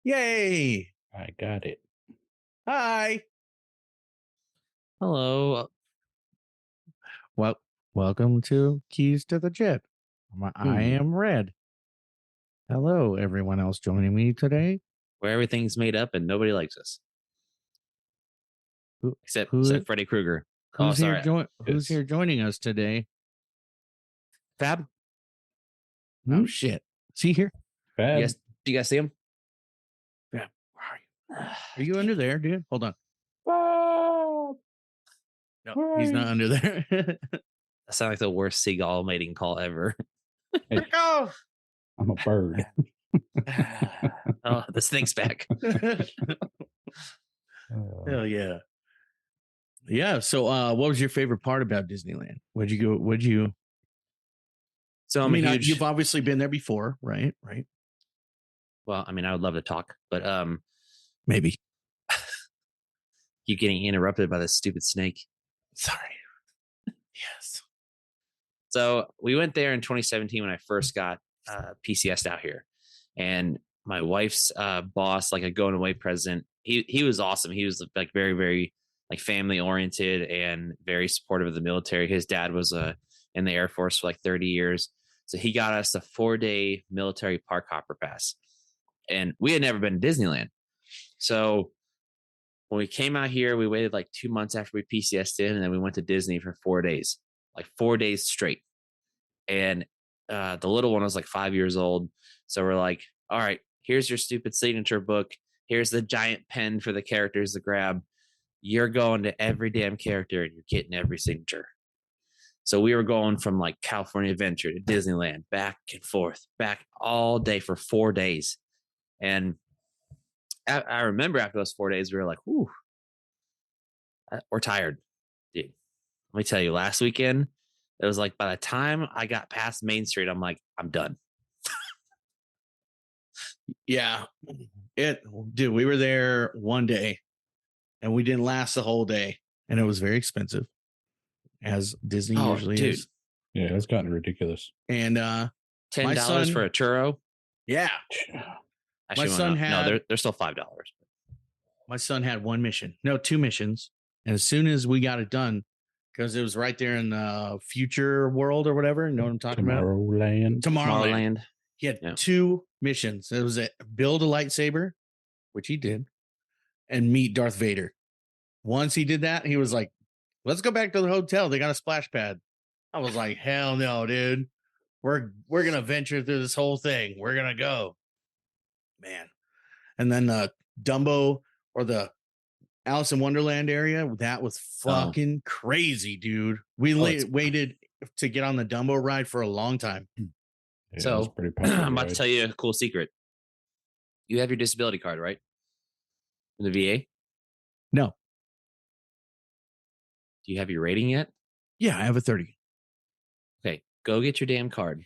Yay! I got it. Hi. Hello. Well, welcome to Keys to the Jet. I am Red. Hello, everyone else joining me today. Where everything's made up and nobody likes us. Except Freddy Krueger. Who's here joining us today? Fab? Oh, shit. See here? Fab. Do you guys see him? Fab, where are you? Are you under there, dude? Hold on. No, he's not under there. That sounds like the worst seagull mating call ever. Go! I'm a bird. Oh, the snake's back. Hell yeah. Yeah. So what was your favorite part about Disneyland? Where'd you go? So I mean, you've obviously been there before, right? Right. Well, I mean, I would love to talk, but maybe. Keep getting interrupted by this stupid snake. Sorry. Yes. So we went there in 2017 when I first got PCS out here, and my wife's boss, like a going away president, he was awesome. He was like very, very like family oriented and very supportive of the military. His dad was in the Air Force for like 30 years. So he got us a 4-day military park hopper pass, and we had never been to Disneyland. So when we came out here, we waited like 2 months after we PCS'd in, and then we went to Disney for 4 days, like 4 days straight. And the little one was like 5 years old. So we're like, all right, here's your stupid signature book. Here's the giant pen for the characters to grab. You're going to every damn character and you're getting every signature. So we were going from like California Adventure to Disneyland, back and forth, back all day for 4 days. And I remember after those 4 days, we were like, whew, we're tired. Dude, let me tell you, last weekend, it was like by the time I got past Main Street, I'm like, I'm done. Yeah. Dude, we were there one day and we didn't last the whole day. And it was very expensive, as Disney usually is. Yeah, it's gotten ridiculous. And $10 for a churro. Yeah. Actually, my son had they're still $5. My son had two missions. And as soon as we got it done, because it was right there in the future world or whatever. You know what I'm talking about? Tomorrowland. He had 2 missions. It was build a lightsaber, which he did, and meet Darth Vader. Once he did that, he was like, let's go back to the hotel. They got a splash pad. I was like, hell no, dude. We're going to venture through this whole thing. We're going to go. Man. And then Dumbo or the Alice in Wonderland area, that was fucking crazy, dude. We waited to get on the Dumbo ride for a long time. Yeah, so I'm about to tell you a cool secret. You have your disability card, right? In the VA? No. Do you have your rating yet? Yeah, I have a 30. Okay, go get your damn card.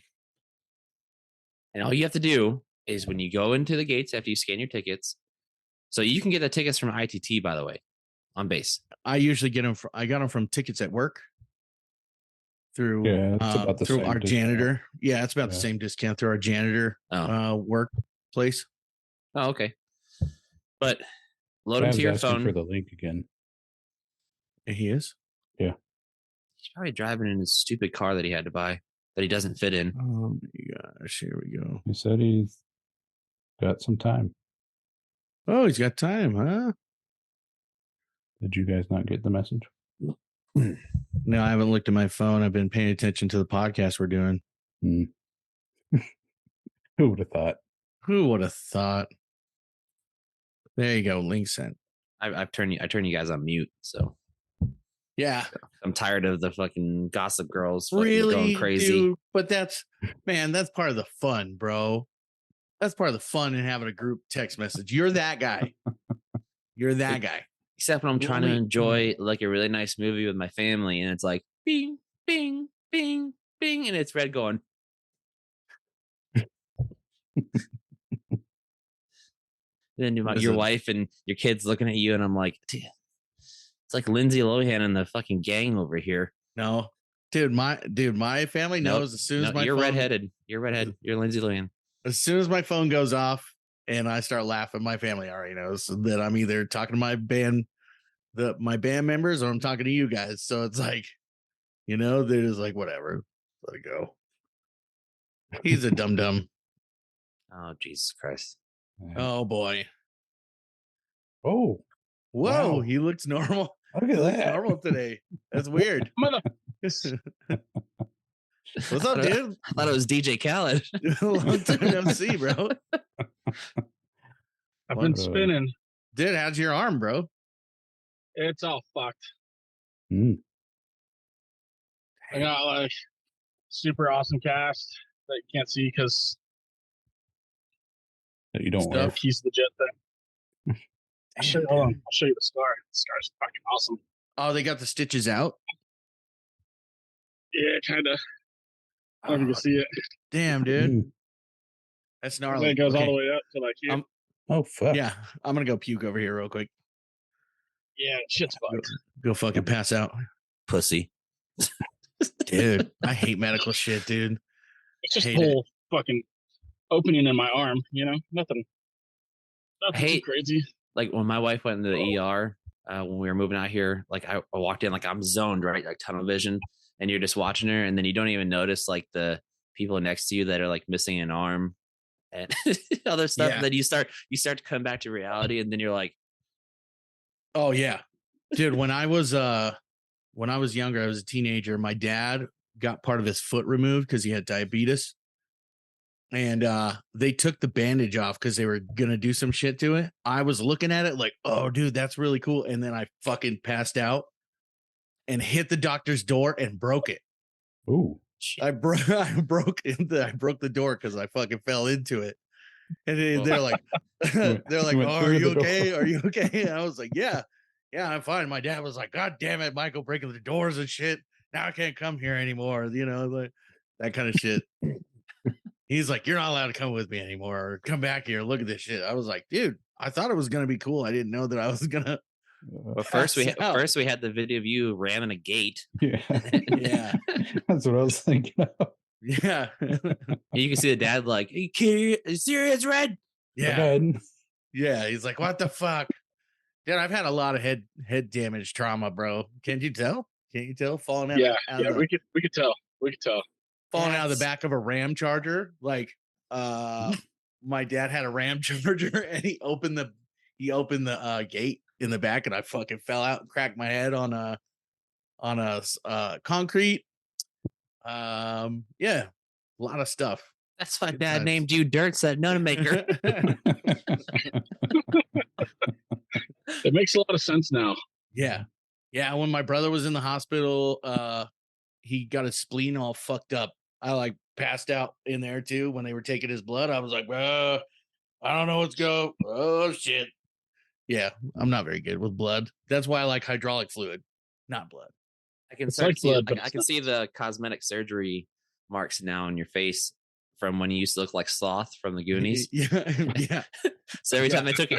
And all you have to do is when you go into the gates after you scan your tickets. So you can get the tickets from ITT, by the way, on base. I usually get them. I got them from Tickets at Work through through our janitor. Yeah, it's about the same discount through our janitor workplace. Oh, okay. But load them to your phone. For the link again. He is. Yeah. He's probably driving in his stupid car that he had to buy that he doesn't fit in. Oh my gosh! Here we go. He said he's got some time. Oh, he's got time, huh? Did you guys not get the message? No, I haven't looked at my phone. I've been paying attention to the podcast we're doing. Who would have thought? Who would have thought? There you go. Link sent. I turn you guys on mute. So yeah, I'm tired of the fucking Gossip Girls really going crazy. Dude, but that's part of the fun, bro. That's part of the fun in having a group text message. You're that guy. You're that guy. Except when I'm trying to enjoy like a really nice movie with my family, and it's like bing, bing, bing, bing, and it's Red going. Then your wife and your kids looking at you, and I'm like, dude, it's like Lindsay Lohan and the fucking gang over here. No, dude, my family knows as soon as my you're phone, redheaded. You're redhead. You're Lindsay Lohan. As soon as my phone goes off and I start laughing, my family already knows that I'm either talking to my band members or I'm talking to you guys. So it's like, they're just like, whatever, let it go. He's a dum-dum. Oh, Jesus Christ. Oh boy. Oh, whoa, wow. He looks normal. Look at that. Normal today. That's weird. What's up, dude? I thought it was DJ Khaled. Long time no see, bro. I've been spinning. Dude, how's your arm, bro? It's all fucked. Mm. I got like super awesome cast that you can't see because That you don't wear. piece of the jet thing. Hold on, I'll show you the scar. The scar's fucking awesome. Oh, they got the stitches out? Yeah, kind of. I don't know if you can see it. Damn, dude. Mm. That's And gnarly. then it goes all Okay. the way up to like here. Oh, fuck. Yeah, I'm gonna go puke over here real quick. Yeah, shit's fucked. Go fucking pass out. Pussy. Dude, I hate medical shit, dude. It's just a hate whole fucking opening in my arm, Nothing Hey. too crazy. Like when my wife went into the ER when we were moving out here, like I walked in, like I'm zoned, right? Like tunnel vision. And you're just watching her, and then you don't even notice like the people next to you that are like missing an arm and other stuff. Yeah. And then you start to come back to reality, and then you're like, Oh yeah. Dude, when I was younger, I was a teenager, my dad got part of his foot removed because he had diabetes. And they took the bandage off because they were gonna do some shit to it. I was looking at it like, oh dude, that's really cool. And then I fucking passed and hit the doctor's door and broke it. Ooh. I broke the door because I fucking fell into it. And they're like, oh, are you okay? Are you okay? And I was like, yeah, I'm fine. My dad was like, God damn it, Michael, breaking the doors and shit. Now I can't come here anymore. Like that kind of shit. He's like, you're not allowed to come with me anymore or come back here. Look at this shit. I was like, dude, I thought it was going to be cool. I didn't know that I was going to. But first we had the video of you ramming a gate. Yeah. Yeah. That's what I was thinking of. Yeah. You can see the dad like, are you serious, Red? Yeah. Yeah. He's like, what the fuck? Dude, I've had a lot of head damage trauma, bro. Can't you tell? Falling out. We could tell. Falling out of the back of a Ram Charger. Like, my dad had a Ram Charger and he opened the gate in the back and I fucking fell out and cracked my head on a concrete. Yeah, a lot of stuff. That's why Dad named you Dirt Set Maker. It makes a lot of sense now. Yeah. When my brother was in the hospital, he got his spleen all fucked up. I like passed out in there too when they were taking his blood. I was like, I don't know what's going. Oh shit. Yeah, I'm not very good with blood. That's why I like hydraulic fluid, not blood. I can see the cosmetic surgery marks now on your face from when you used to look like Sloth from the Goonies. Yeah. So every time they took you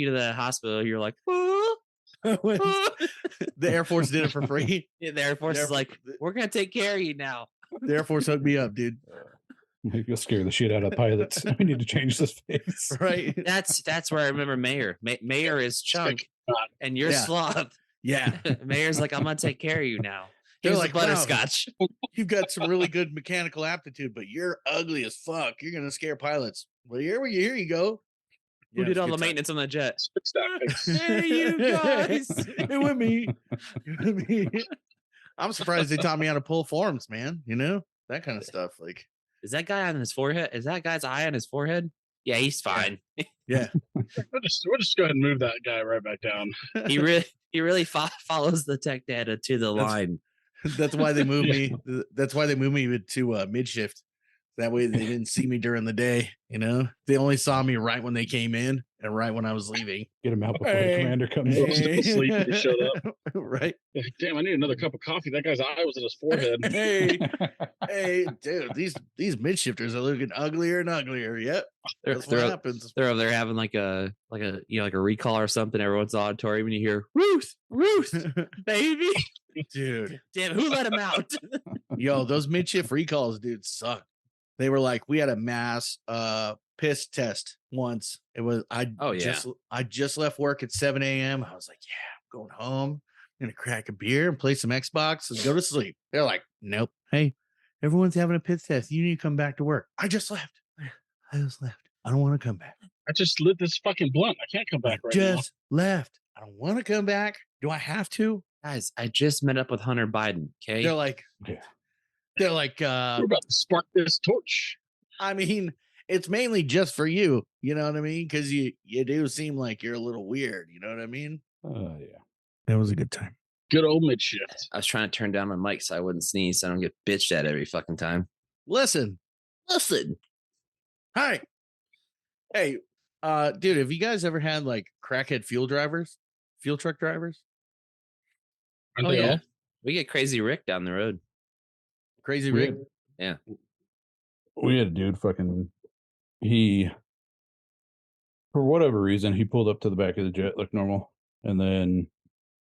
to the hospital, you're like, oh. The Air Force did it for free. Yeah, the Air Force is like, we're gonna take care of you now. The Air Force hooked me up, dude. You'll scare the shit out of pilots. We need to change this face. Right. That's where I remember Mayor. Mayor is Chunk, and you're Sloth. Yeah. Mayor's like, I'm gonna take care of you now. They're Here's like, the butterscotch. wow, you've got some really good mechanical aptitude, but you're ugly as fuck. You're gonna scare pilots. Well, here you go. Who did all the maintenance on the jet? Hey, you guys. It with me. I'm surprised they taught me how to pull forms, man. That kind of stuff. Like, is that guy on his forehead? Is that guy's eye on his forehead? Yeah, he's fine. Yeah. We'll just go ahead and move that guy right back down. He really follows the tech data to the line. That's why they moved me. That's why they moved me to mid shift. That way they didn't see me during the day. They only saw me right when they came in and right when I was leaving. Get him out before the commander comes in. Still asleep when he showed up. Right. Damn, I need another cup of coffee. That guy's eye was in his forehead. Hey, dude, these midshifters are looking uglier and uglier. Yep. That's what happens. They're over there having like a recall or something. Everyone's in the auditorium and you hear Ruth, baby. Dude. Damn, who let him out? Yo, those midshift recalls, dude, suck. They were like, we had a mass piss test once. It was I just left work at 7 a.m. I was like, yeah, I'm going home. I'm gonna crack a beer and play some Xbox and go to sleep. They're like, nope. Hey, everyone's having a piss test. You need to come back to work. I just left. I don't want to come back. I just lit this fucking blunt. I can't come back right now. Just left. I don't want to come back. Do I have to? Guys, I just met up with Hunter Biden. Okay. They're like, Yeah. we're about to spark this torch. I mean, it's mainly just for you. You know what I mean? Because you do seem like you're a little weird. You know what I mean? Yeah. That was a good time. Good old mid shift. I was trying to turn down my mic so I wouldn't sneeze, so I don't get bitched at every fucking time. Listen. Hi. Hey, dude, have you guys ever had like crackhead fuel truck drivers? Aren't Oh they yeah, all? we get Crazy Rick down the road. Crazy We Rick. had- We had a dude he, for whatever reason, he pulled up to the back of the jet like normal. And then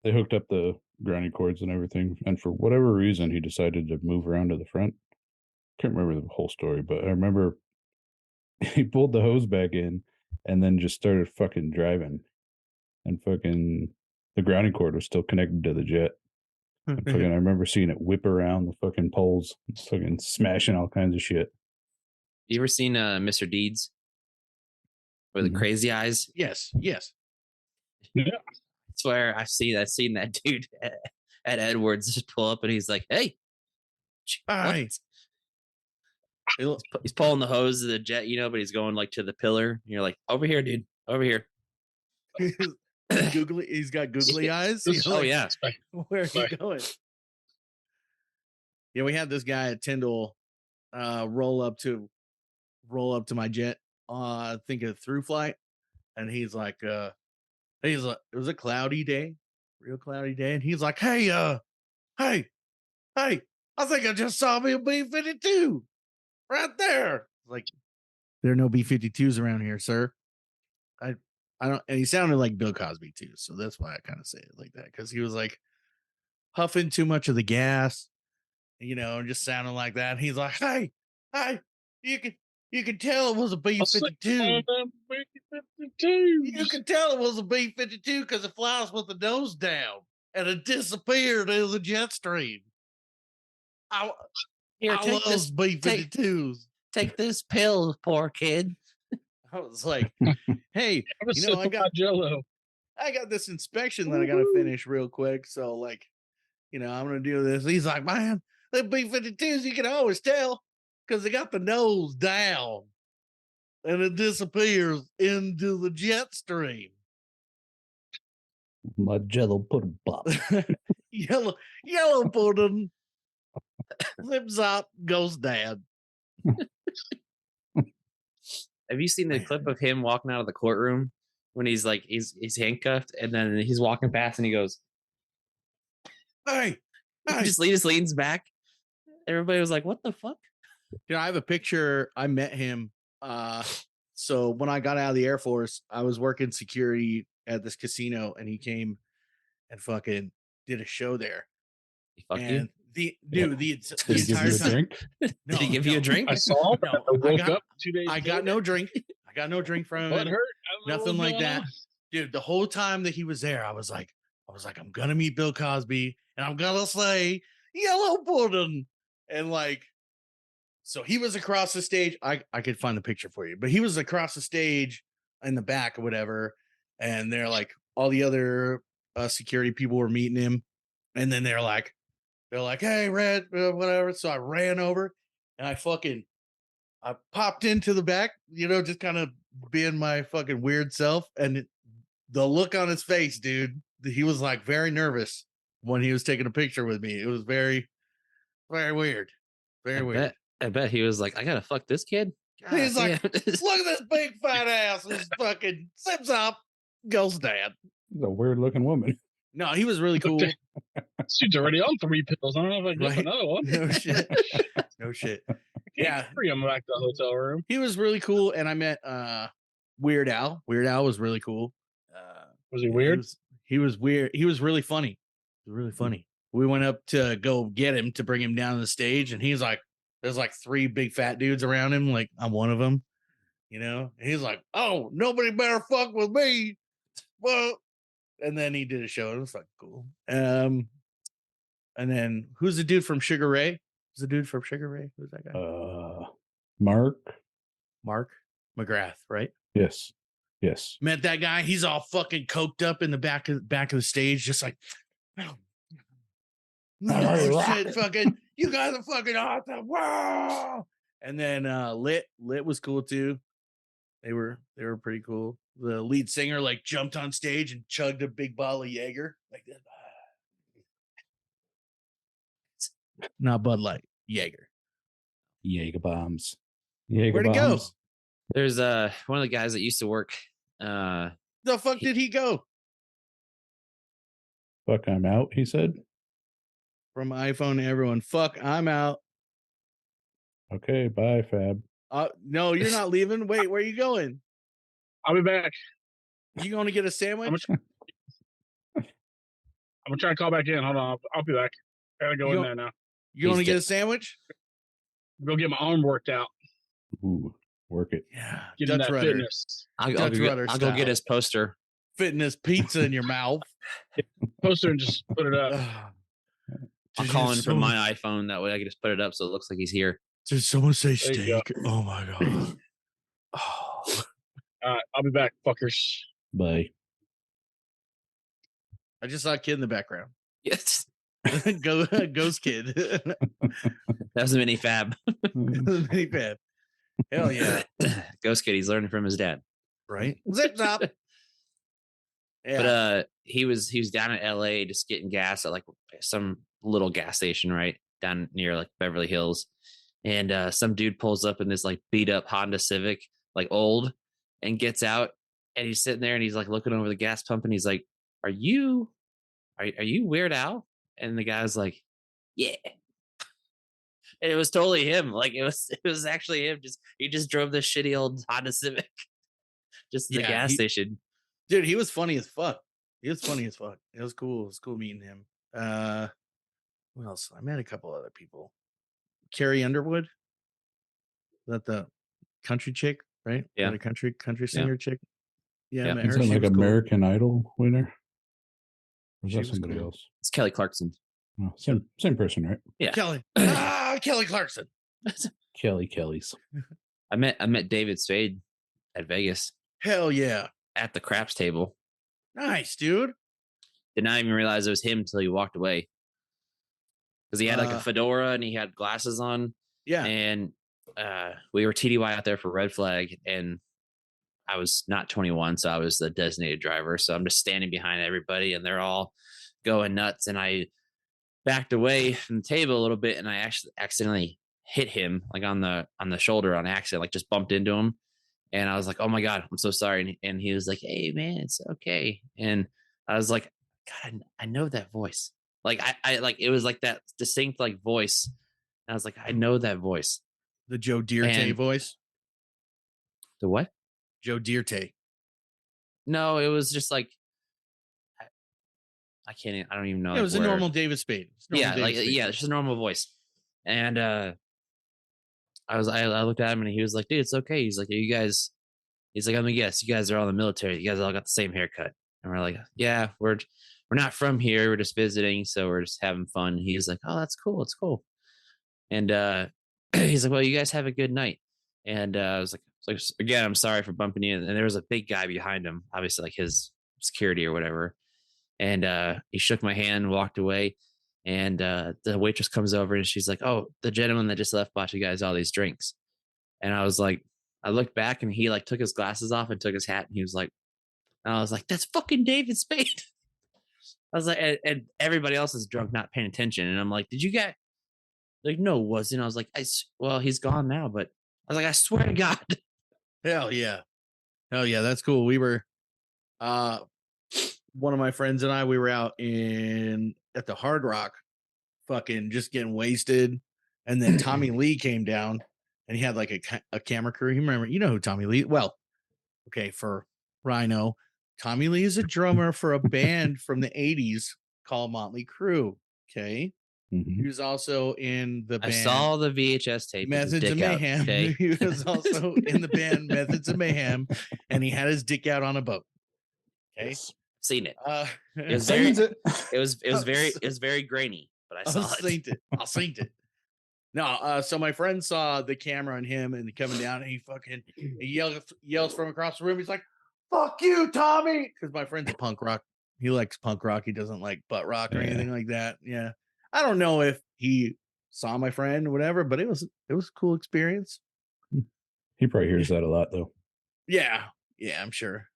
they hooked up the grounding cords and everything. And for whatever reason, he decided to move around to the front. Can't remember the whole story, but I remember he pulled the hose back in and then just started fucking driving. And fucking the grounding cord was still connected to the jet. And fucking, I remember seeing it whip around the fucking poles, fucking smashing all kinds of shit. You ever seen Mr. Deeds with the crazy eyes? Yes. Yeah. I swear I've seen that dude at Edwards just pull up and he's like, "Hey, Hi." what?" He's pulling the hose of the jet, but he's going like to the pillar. And you're like, "Over here, dude, over here." Googly, he's got googly eyes. Oh yeah, Where are you going? Yeah, we had this guy at Tyndall roll up to my jet. I think a through flight, and he's like, it was a cloudy day, real cloudy day, and he's like, hey, I think I just saw me a B-52 right there. Like, there are no B-52s around here, sir. I don't, and he sounded like Bill Cosby too, so that's why I kind of say it like that, because he was like huffing too much of the gas, just sounding like that. And he's like, hey, you can tell it was a B-52. You can tell it was a B-52 because it flies with the nose down and it disappeared in the jet stream. I love B-52s. Take this pill, poor kid. I was like, hey, I got this inspection that I got to finish real quick. So like, I'm going to do this. He's like, man, the B-52s, you can always tell because they got the nose down and it disappears into the jet stream. My jello pudding pop. yellow pudding. Zip zop goes dad. Have you seen the clip of him walking out of the courtroom when he's like he's handcuffed and then he's walking past and he goes, hey. He just leans back. Everybody was like, what the fuck? I have a picture. I met him. So when I got out of the Air Force, I was working security at this casino and he came and fucking did a show there. He fucked and you? The entire time. Did he give you a drink? I saw him. I got 2 days. I got no drink. I got no drink from him. Nothing like that. Dude, the whole time that he was there, I was like, I'm gonna meet Bill Cosby and I'm gonna say yellow pudding. And like, so he was across the stage. I could find the picture for you, but he was across the stage in the back or whatever. And they're like, all the other security people were meeting him. And then they're like, hey, Red, whatever. So I ran over and I popped into the back, just kind of being my fucking weird self. And the look on his face, dude, he was like very nervous when he was taking a picture with me. It was very, very weird. Very weird. I bet he was like, I gotta fuck this kid. God, he's like, look at this big fat ass. This fucking zips up, goes dad. He's a weird looking woman. No, he was really cool. She's already on 3 pills. I don't know if I can get another one. No shit. No shit. Yeah. Free him back to the hotel room. He was really cool. And I met Weird Al. Weird Al was really cool. Was he weird? He was weird. He was really funny. He was really funny. We went up to go get him to bring him down to the stage, and he's like, there's like 3 big fat dudes around him. Like I'm one of them, you know. And he's like, "Oh, nobody better fuck with me." Well, and then he did a show. It was like cool. And then who's the dude from Sugar Ray? Who's the dude from Sugar Ray? Who's that guy? Mark McGrath, right? Yes. Met that guy. He's all fucking coked up in the back of the stage, just like, oh, shit, fucking, you guys are fucking awesome. Wow. And then Lit was cool too. They were pretty cool. The lead singer like jumped on stage and chugged a big bottle of Jaeger like that. Not Bud Light, Jaeger. Jaeger bombs. Where'd he go? There's one of the guys that used to work. The fuck did he go? Fuck, I'm out, he said. From iPhone to everyone. Fuck, I'm out. Okay, bye, Fab. No, you're not leaving. Wait, where are you going? I'll be back. You going to get a sandwich? I'm gonna try to call back in. Hold on, I'll be back. I gotta go in there now. You going to get a sandwich? Go get my arm worked out. Ooh, work it. Yeah, Get in that fitness. I'll go get his poster. Fitness pizza in your mouth. Poster and just put it up. I'll call in from my iPhone. That way I can just put it up so it looks like he's here. Did someone say There you steak? Oh my god. Oh. All right, I'll be back, fuckers. Bye. I just saw a kid in the background. Yes. Ghost kid. That was a mini Fab. Mini Fab. Hell yeah. Ghost kid. He's learning from his dad. Right? Zip top. Yeah. But he was down in LA just getting gas at like some little gas station right down near like Beverly Hills. And some dude pulls up in this like beat up Honda Civic, like old, and gets out, and he's sitting there and he's like looking over the gas pump and he's like, Are you Weird Al? And the guy's like, yeah. And it was totally him. Like it was actually him. He just drove this shitty old Honda Civic just to the gas station. Dude, he was funny as fuck. It was cool. It was cool meeting him. What else? I met a couple other people. Carrie Underwood. Is that the country chick, right? Yeah. The country singer chick. Yeah, I met Is her. that like American Idol winner? Or is that She was somebody cool. else? It's Kelly Clarkson. Oh, same person, right? Yeah. Kelly. Kelly Clarkson. Kelly's. I met David Spade at Vegas Hell yeah. at the craps table. Nice, dude. Did not even realize it was him until he walked away. Because he had like a fedora and he had glasses on. Yeah. And we were TDY out there for red flag, and I was not 21, so I was the designated driver. So I'm just standing behind everybody and they're all going nuts. And I backed away from the table a little bit and I actually accidentally hit him like on the shoulder on accident, like just bumped into him. And I was like, oh my God, I'm so sorry. And he was like, hey man, it's okay. And I was like, God, I know that voice. Like I like, it was like that distinct like voice. And I was like, I know that voice. The Joe Dierte voice. The what? Joe Dierte. No, it was just like, I don't even know. It was a normal David Spade. It's just a normal voice. And I looked at him and he was like, dude, it's okay. He's like, he's like, I'm gonna guess you guys are all in the military. You guys all got the same haircut. And we're like, yeah, we're not from here. We're just visiting. So we're just having fun. He's like, oh, that's cool. It's cool. And he's like, well, you guys have a good night. And I was like, again, I'm sorry for bumping you. And there was a big guy behind him, obviously like his security or whatever. And he shook my hand, walked away. And the waitress comes over and she's like, oh, the gentleman that just left bought you guys all these drinks. And I was like, I looked back and he like took his glasses off and took his hat. And he was like, and I was like, that's fucking David Spade. I was like, and everybody else is drunk, not paying attention. And I'm like, did you get like, no, it wasn't. I was like, well, he's gone now, but I was like, I swear to God. Hell yeah. That's cool. We were, one of my friends and I, we were out at the Hard Rock, fucking just getting wasted. And then Tommy Lee came down and he had like a camera crew. You know who Tommy Lee? Well, okay. For Rhino, Tommy Lee is a drummer for a band from the 80s called Motley Crue. Okay. Mhm. He was also in the I band saw the VHS tape. With his Methods of dick out, Mayhem. okay? He was also in the band Methods of Mayhem, and he had his dick out on a boat. Okay, Yes. Seen it. uh, It was very. Scenes it. It was very. I've It was very grainy, but I I'll saw it. saint it. I'll saint it. No, so my friend saw the camera on him and coming down, and he yells from across the room. He's like, "Fuck you, Tommy!" Because my friend's a punk rock. He likes punk rock. He doesn't like butt rock or Yeah. anything like that. Yeah, I don't know if he saw my friend or whatever, but it was a cool experience. He probably hears that a lot though. Yeah, I'm sure.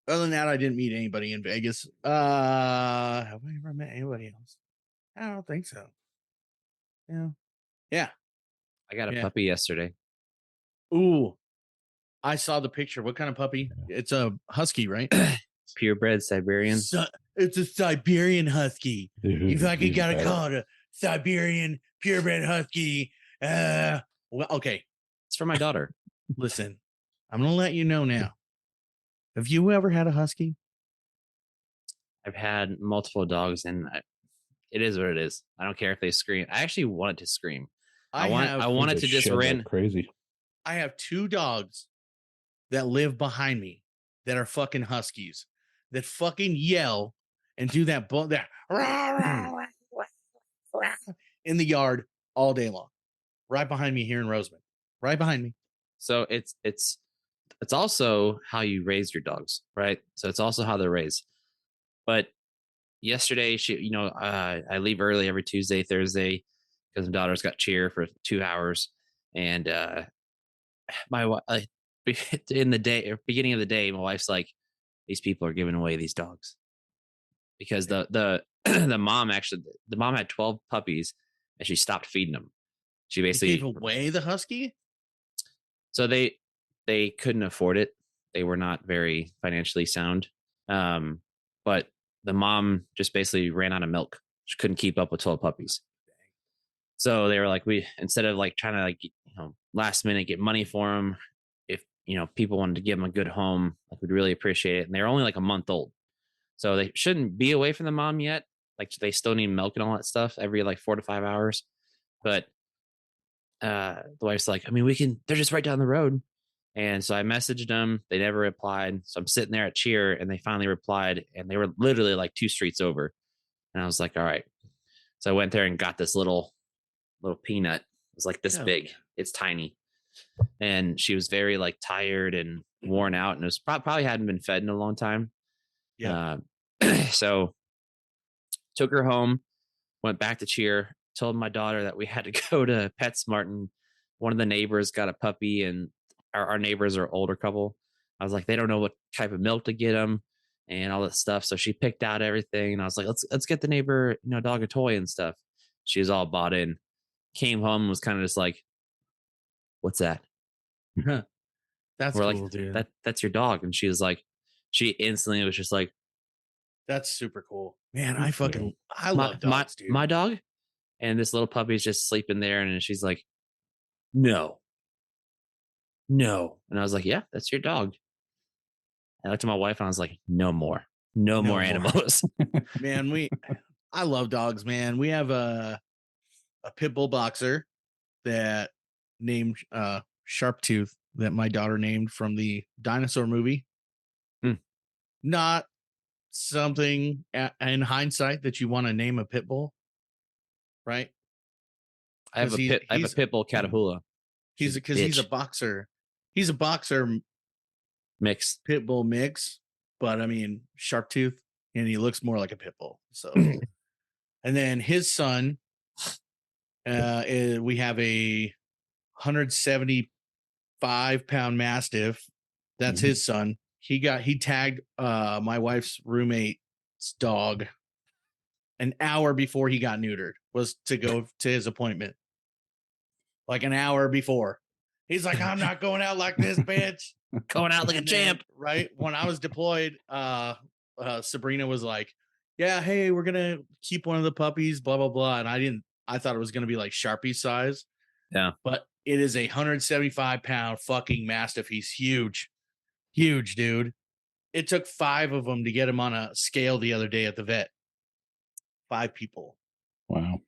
Other than that, I didn't meet anybody in Vegas. Have I ever met anybody else? I don't think so. Yeah. I got a Yeah. puppy yesterday. Ooh, I saw the picture. What kind of puppy? It's a husky, right? Purebred Siberian. It's a Siberian husky. Dude, You fucking he's gotta bad. call it a Siberian purebred husky. Well, okay. It's for my daughter. Listen, I'm gonna let you know now. Have you ever had a husky? I've had multiple dogs, and it is what it is. I don't care if they scream. I actually wanted to scream. I wanted They to just shed like ran. crazy. I have 2 dogs that live behind me that are fucking huskies that fucking yell and do that in the yard all day long, right behind me here in Roseman, right behind me. So it's also how you raise your dogs, right? So it's also how they're raised. But yesterday, I leave early every Tuesday, Thursday, because my daughter's got cheer for 2 hours, and my wife, in the day, beginning of the day, my wife's like, "These people are giving away these dogs," because the the mom had 12 puppies, and she stopped feeding them. She They basically gave away the husky. So they couldn't afford it. They were not very financially sound. But the mom just basically ran out of milk. She couldn't keep up with 12 puppies. So they were like, instead of like trying to last minute get money for them, if people wanted to give them a good home, like we'd really appreciate it. And they're only like a month old, so they shouldn't be away from the mom yet. Like they still need milk and all that stuff every like 4 to 5 hours. But the wife's like, they're just right down the road. And so I messaged them. They never replied. So I'm sitting there at cheer, and they finally replied, and they were literally like 2 streets over. And I was like, all right. So I went there and got this little peanut. It was like this big. It's tiny. And she was very like tired and worn out, and it was probably hadn't been fed in a long time. Yeah. So took her home, went back to cheer, told my daughter that we had to go to PetSmart, and one of the neighbors got a puppy, and our neighbors are older couple. I was like, they don't know what type of milk to get them and all that stuff. So she picked out everything, and I was like, let's get the neighbor, dog a toy and stuff. She was all bought in. Came home and was kind of just like, what's that? That's We're cool, like, dude. That's your dog. And she was like, she instantly was just like, That's super cool, man. I my love dogs, dude. my dog. And this little puppy's just sleeping there, and she's like, no. And I was like, yeah, that's your dog. And I looked at my wife and I was like, no more more. animals. Man, I love dogs, man. We have a pit bull boxer that named Sharptooth, that my daughter named from the dinosaur movie. Not something in hindsight that you want to name a pit bull, right? I have a pit bull Catahoula. He's a boxer. He's a boxer Mix. pit bull mix, but Sharptooth, and he looks more like a pit bull. So, and then his son, we have a 175-pound Mastiff. That's his son. He tagged my wife's roommate's dog an hour before he got neutered, was to go to his appointment. Like an hour before. He's like, I'm not going out like this, bitch. Going out like a champ. Right. When I was deployed, Sabrina was like, yeah, hey, we're gonna keep one of the puppies, blah, blah, blah. And I thought it was gonna be like Sharpie size. Yeah. But it is a 175-pound fucking Mastiff. He's huge. Huge, dude. It took 5 of them to get him on a scale the other day at the vet. 5 people. Wow.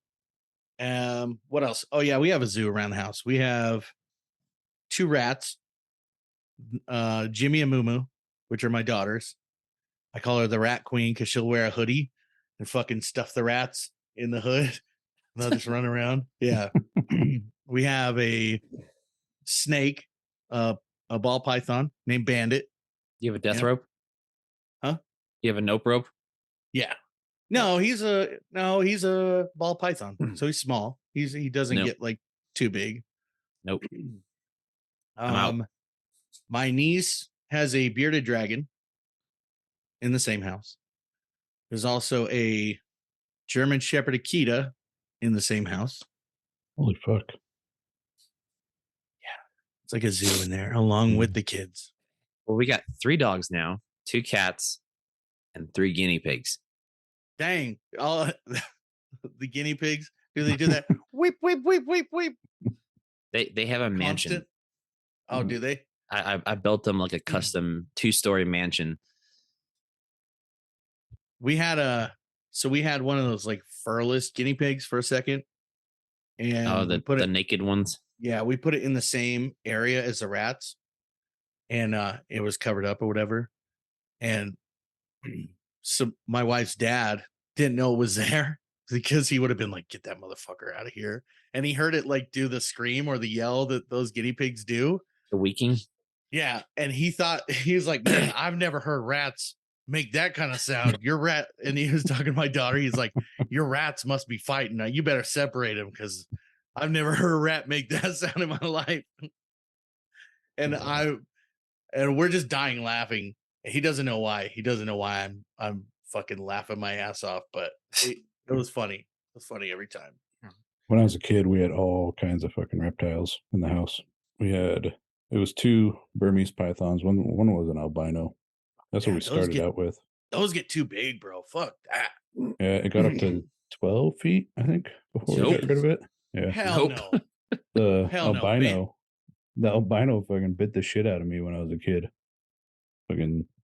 What else? Oh yeah, we have a zoo around the house. We have 2 rats, Jimmy and Mumu, which are my daughters. I call her the rat queen because she'll wear a hoodie and fucking stuff the rats in the hood. They'll just run around. Yeah. We have a snake, a ball python named Bandit. You have a death rope? Huh? You have a nope rope? Yeah. No, he's a ball python. So he's small. He doesn't get like too big. Nope. I'm out. My niece has a bearded dragon in the same house. There's also a German Shepherd Akita in the same house. Holy fuck. Yeah. It's like a zoo in there along with the kids. Well, we got 3 dogs now, 2 cats, and 3 guinea pigs. Dang. All the guinea pigs. Do they do that? Weep, weep, weep, weep, weep. They have a mansion. Constant? Oh, do they? I built them like a custom 2-story mansion. We had one of those like furless guinea pigs for a second. And the naked ones. Yeah, we put it in the same area as the rats. And it was covered up or whatever. And so my wife's dad didn't know it was there because he would have been like, get that motherfucker out of here. And he heard it like do the scream or the yell that those guinea pigs do. The weaking. Yeah. And he was like, man, I've never heard rats make that kind of sound. Your rat. And he was talking to my daughter. He's like, your rats must be fighting. Now you better separate them because I've never heard a rat make that sound in my life. And we're just dying laughing. He doesn't know why. He doesn't know why I'm fucking laughing my ass off, but it was funny. It was funny every time. When I was a kid, we had all kinds of fucking reptiles in the house. It was 2 Burmese pythons. One was an albino. That's what we started out with. Those get too big, bro. Fuck that. Yeah, it got up to 12 feet, I think, before we got rid of it. Yeah. Hell no. The albino fucking bit the shit out of me when I was a kid.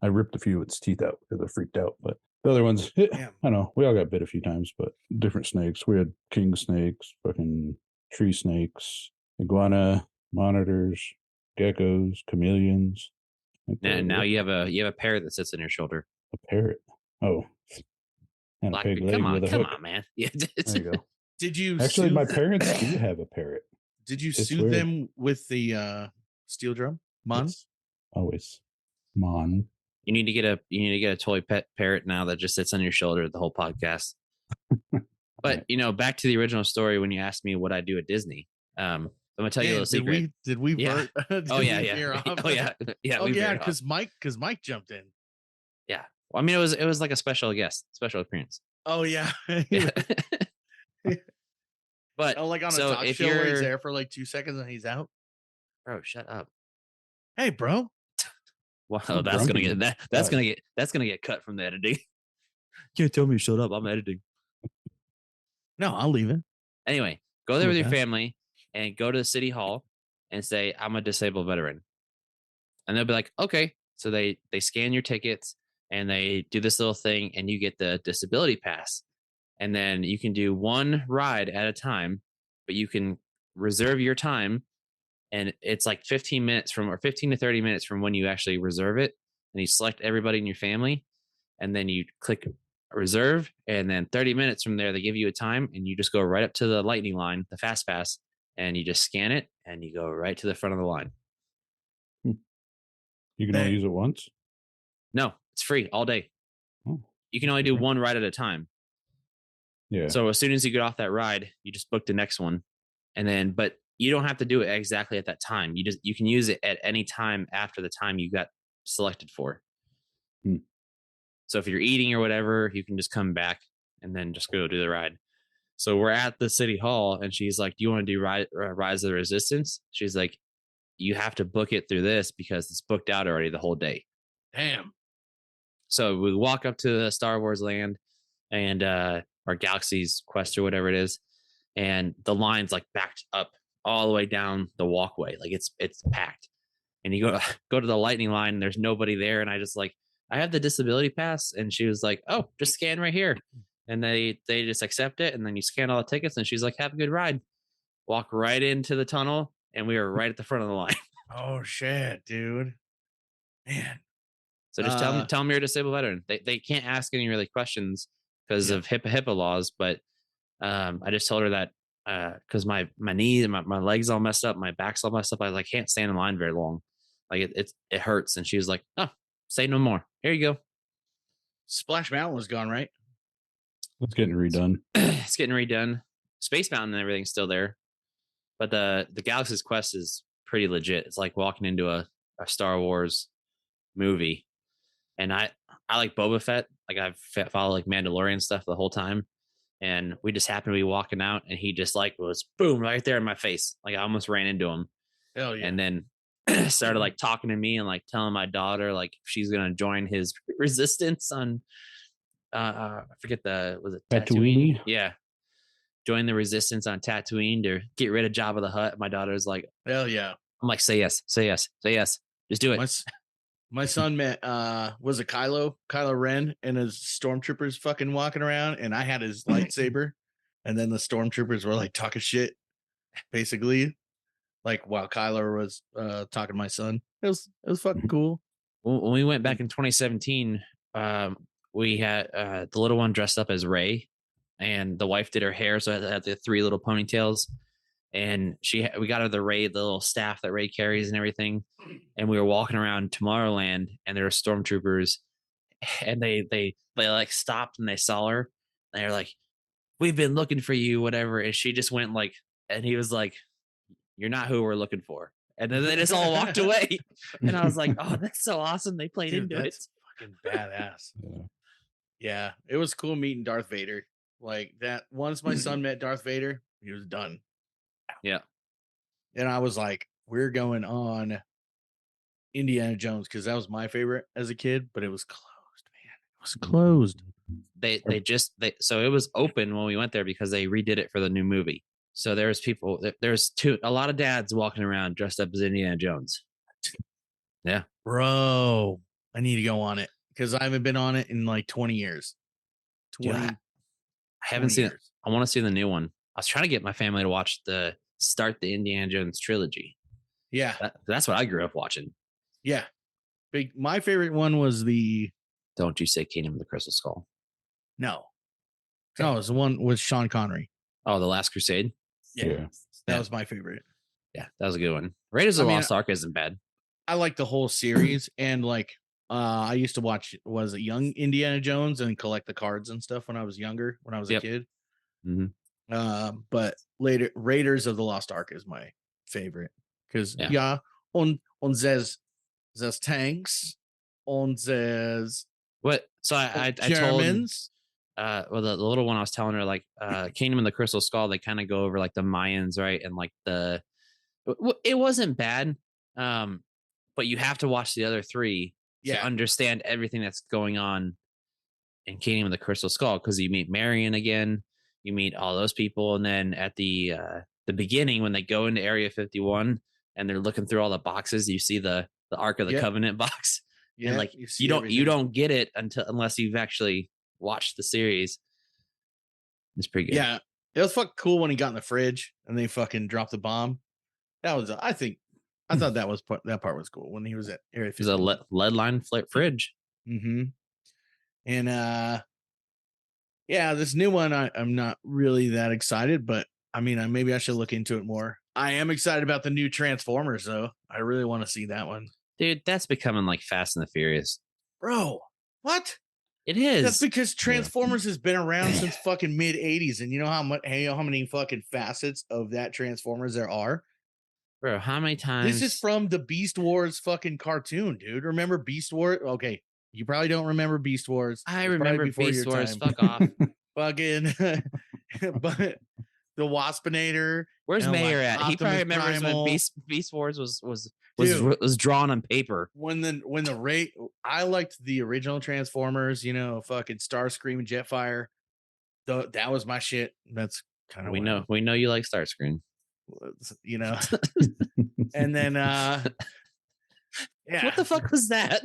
I ripped a few of its teeth out because I freaked out. But the other ones, I don't know. We all got bit a few times, but different snakes. We had king snakes, fucking tree snakes, iguana, monitors, geckos, chameleons. Now you have a parrot that sits on your shoulder. A parrot. Oh. And a pig leg with a hook. Come on, man. Yeah, there you go. Did you actually? My parents do have a parrot. Did you soothe them with the steel drum? Mons? Always. Mon. You need to get a toy pet parrot now that just sits on your shoulder the whole podcast. But back to the original story when you asked me what I do at Disney. I'm gonna tell you a little secret. Did we? Yeah. Oh yeah. Oh yeah. Yeah. Oh yeah. Because Mike jumped in. Yeah. Well, I mean, it was like a special appearance. Oh yeah. But like on a talk show where he's there for like 2 seconds and he's out. Bro, shut up. Hey, bro. Wow, that's gonna get cut from the editing. Can't tell me to shut up. I'm editing. No, I'll leave it. Anyway, go there with your family and go to the city hall and say, I'm a disabled veteran. And they'll be like, okay. So they scan your tickets and they do this little thing and you get the disability pass. And then you can do one ride at a time, but you can reserve your time. And it's like 15 to 30 minutes from when you actually reserve it. And you select everybody in your family. And then you click reserve. And then 30 minutes from there, they give you a time. And you just go right up to the lightning line, the fast pass. And you just scan it. And you go right to the front of the line. You can only use it once? No, it's free all day. Oh, you can only do one ride at a time. Yeah. So as soon as you get off that ride, you just book the next one. And then, but you don't have to do it exactly at that time. You can use it at any time after the time you got selected for. So if you're eating or whatever, you can just come back and then just go do the ride. So we're at the city hall and she's like, do you want to do Rise of the Resistance? She's like, you have to book it through this because it's booked out already the whole day. Damn. So we walk up to the Star Wars land and or Galaxy's Quest or whatever it is. And the line's like backed up all the way down the walkway. Like it's packed. And you go to the lightning line and there's nobody there. And I just like, I have the disability pass. And she was like, oh, just scan right here. and they just accept it, and then you scan all the tickets, and she's like, "Have a good ride." Walk right into the tunnel, and we were right at the front of the line. Oh shit, dude. Man. So just tell them you're a disabled veteran. They can't ask any really questions because of HIPAA laws. But I just told her that because my knee and my legs all messed up, my back's all messed up. I can't stand in line very long. Like it hurts. And she was like, "Oh, say no more. Here you go." Splash Mountain was gone, right? It's getting redone. It's getting redone. Space Mountain and everything's still there, but the Galaxy's Quest is pretty legit. It's like walking into a Star Wars movie. And I like Boba Fett. Like I've followed like Mandalorian stuff the whole time. And we just happened to be walking out, and he just like was boom right there in my face. Like I almost ran into him. Hell yeah. And then started like talking to me and like telling my daughter like she's gonna join his resistance on I forget was it Tatooine? Yeah. Join the resistance on Tatooine to get rid of Jabba the Hutt. My daughter's like, hell yeah. I'm like, say yes, say yes, say yes. Just do it. My son met was it Kylo Ren and his stormtroopers fucking walking around, and I had his lightsaber, and then the stormtroopers were like talking shit, basically, like while Kylo was talking to my son. It was fucking cool. When we went back in 2017, we had the little one dressed up as Rey, and the wife did her hair, so it had the 3 little ponytails. And we got her the little staff that Rey carries and everything. And we were walking around Tomorrowland, and there were stormtroopers, and they like stopped and they saw her. And they're like, "We've been looking for you," whatever. And she just went like, and he was like, "You're not who we're looking for." And then they just all walked away. And I was like, "Oh, that's so awesome. They played into it." Fucking badass. Yeah. It was cool meeting Darth Vader. Like that. Once my son met Darth Vader, he was done. Yeah. And I was like, we're going on Indiana Jones because that was my favorite as a kid, but it was closed, man. It was closed. So it was open when we went there because they redid it for the new movie. So there's a lot of dads walking around dressed up as Indiana Jones. Yeah. Bro, I need to go on it because I haven't been on it in like 20 years. 20. I haven't seen it. I want to see the new one. I was trying to get my family to watch the Indiana Jones trilogy. Yeah. That's what I grew up watching. Yeah. My favorite one was the Don't You Say Kingdom of the Crystal Skull. No, it was the one with Sean Connery. Oh, The Last Crusade? Yeah. That was my favorite. Yeah, that was a good one. Raiders of the Lost Ark isn't bad. I like the whole series, and like I used to watch young Indiana Jones and collect the cards and stuff when I was younger, when I was a kid. Mm-hmm. But later Raiders of the Lost Ark is my favorite because on there's tanks, on there's what? So I Germans. Well, the little one I was telling her, like, Kingdom of the Crystal Skull, they kind of go over like the Mayans, right? And like it wasn't bad, but you have to watch the other 3 to understand everything that's going on in Kingdom of the Crystal Skull, because you meet Marion again, you meet all those people, and then at the beginning when they go into Area 51 and they're looking through all the boxes, you see the Ark of the Covenant box, and like you don't get it unless you've actually watched the series. It's pretty good. Yeah, it was fucking cool when he got in the fridge and they fucking dropped the bomb. That was, I thought that part was cool when he was at Area 51. It was a lead line fridge. Mm-hmm. And this new one, I'm not really that excited, but I mean, maybe I should look into it more. I am excited about the new Transformers, though. I really want to see that one. Dude, that's becoming like Fast and the Furious. Bro, what? It is. That's because Transformers has been around since fucking mid 80s, and you know how many fucking facets of that Transformers there are? Bro, how many times? This is from the Beast Wars fucking cartoon, dude. Remember Beast Wars? Okay, you probably don't remember Beast Wars. I remember Beast Wars. Fuck off. Fucking, but the Waspinator. Where's Mayor at? He probably remembers when Beast Wars was drawn on paper. I liked the original Transformers. You know, fucking Starscream and Jetfire. That was my shit. That's kind of we know you like Starscream. You know, and then what the fuck was that?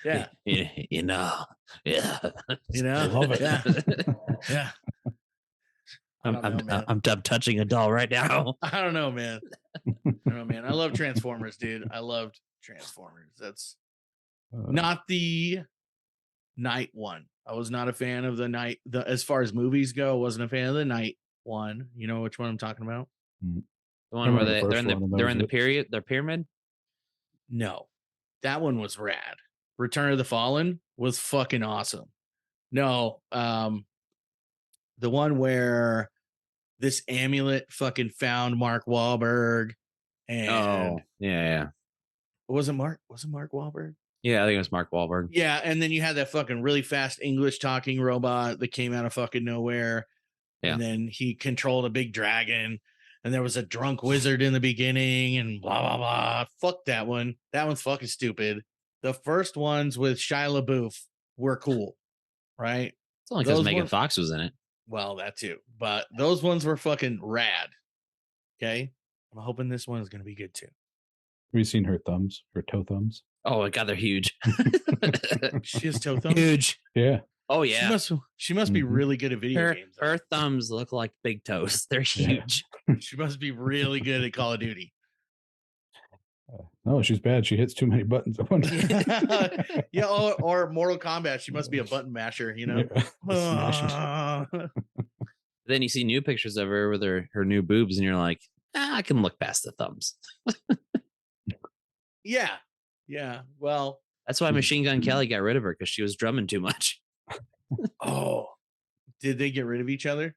Yeah. You know. Yeah. You know. Love it. Yeah. Yeah. I don't know, man. I'm touching a doll right now. I don't know, man. I don't know, man. I love Transformers, dude. I loved Transformers. That's not the night one. I was not a fan of the night. As far as movies go, I wasn't a fan of the night one. You know which one I'm talking about? The one where they're in the pyramid. No, that one was rad. Return of the Fallen was fucking awesome. No, the one where this amulet fucking found Mark Wahlberg, and yeah. Was it Mark Wahlberg? Yeah, I think it was Mark Wahlberg. Yeah, and then you had that fucking really fast English talking robot that came out of fucking nowhere. Yeah. And then he controlled a big dragon, and there was a drunk wizard in the beginning, and blah blah blah. Fuck that one. That one's fucking stupid. The first ones with Shia LaBeouf were cool, right? It's only because Megan Fox was in it. Well, that too. But those ones were fucking rad. Okay. I'm hoping this one is going to be good too. Have you seen her thumbs, her toe thumbs? Oh my God, they're huge. She has toe thumbs? Huge. Yeah. Oh yeah. She must be really good at video games. Her thumbs look like big toes. They're huge. Yeah. She must be really good at Call of Duty. No, she's bad. She hits too many buttons at one time. Yeah, or Mortal Kombat. She must be a button masher, you know. Yeah. Then you see new pictures of her with her new boobs, and you're like, I can look past the thumbs. Yeah. Well, that's why Machine Gun Kelly got rid of her, because she was drumming too much. Oh, did they get rid of each other?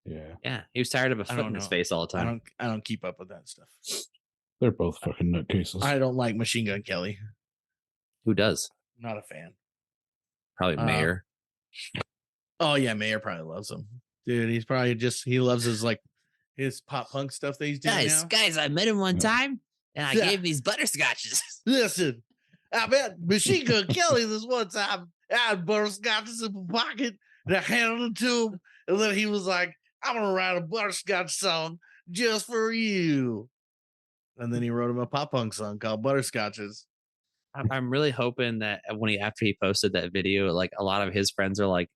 Yeah. He was tired of a foot in his face all the time. I don't keep up with that stuff. They're both fucking nutcases. I don't like Machine Gun Kelly. Who does? Not a fan. Probably Mayor. Oh yeah, Mayor probably loves him, dude. He's probably he loves his pop punk stuff that he's doing now. Guys, I met him one time, and I gave these butterscotches. Listen, I met Machine Gun Kelly this one time. I had butterscotches in my pocket, and I handed them to him, and then he was like, "I'm gonna write a butterscotch song just for you." And then he wrote him a pop punk song called Butterscotches. I'm really hoping that after he posted that video, like a lot of his friends are like,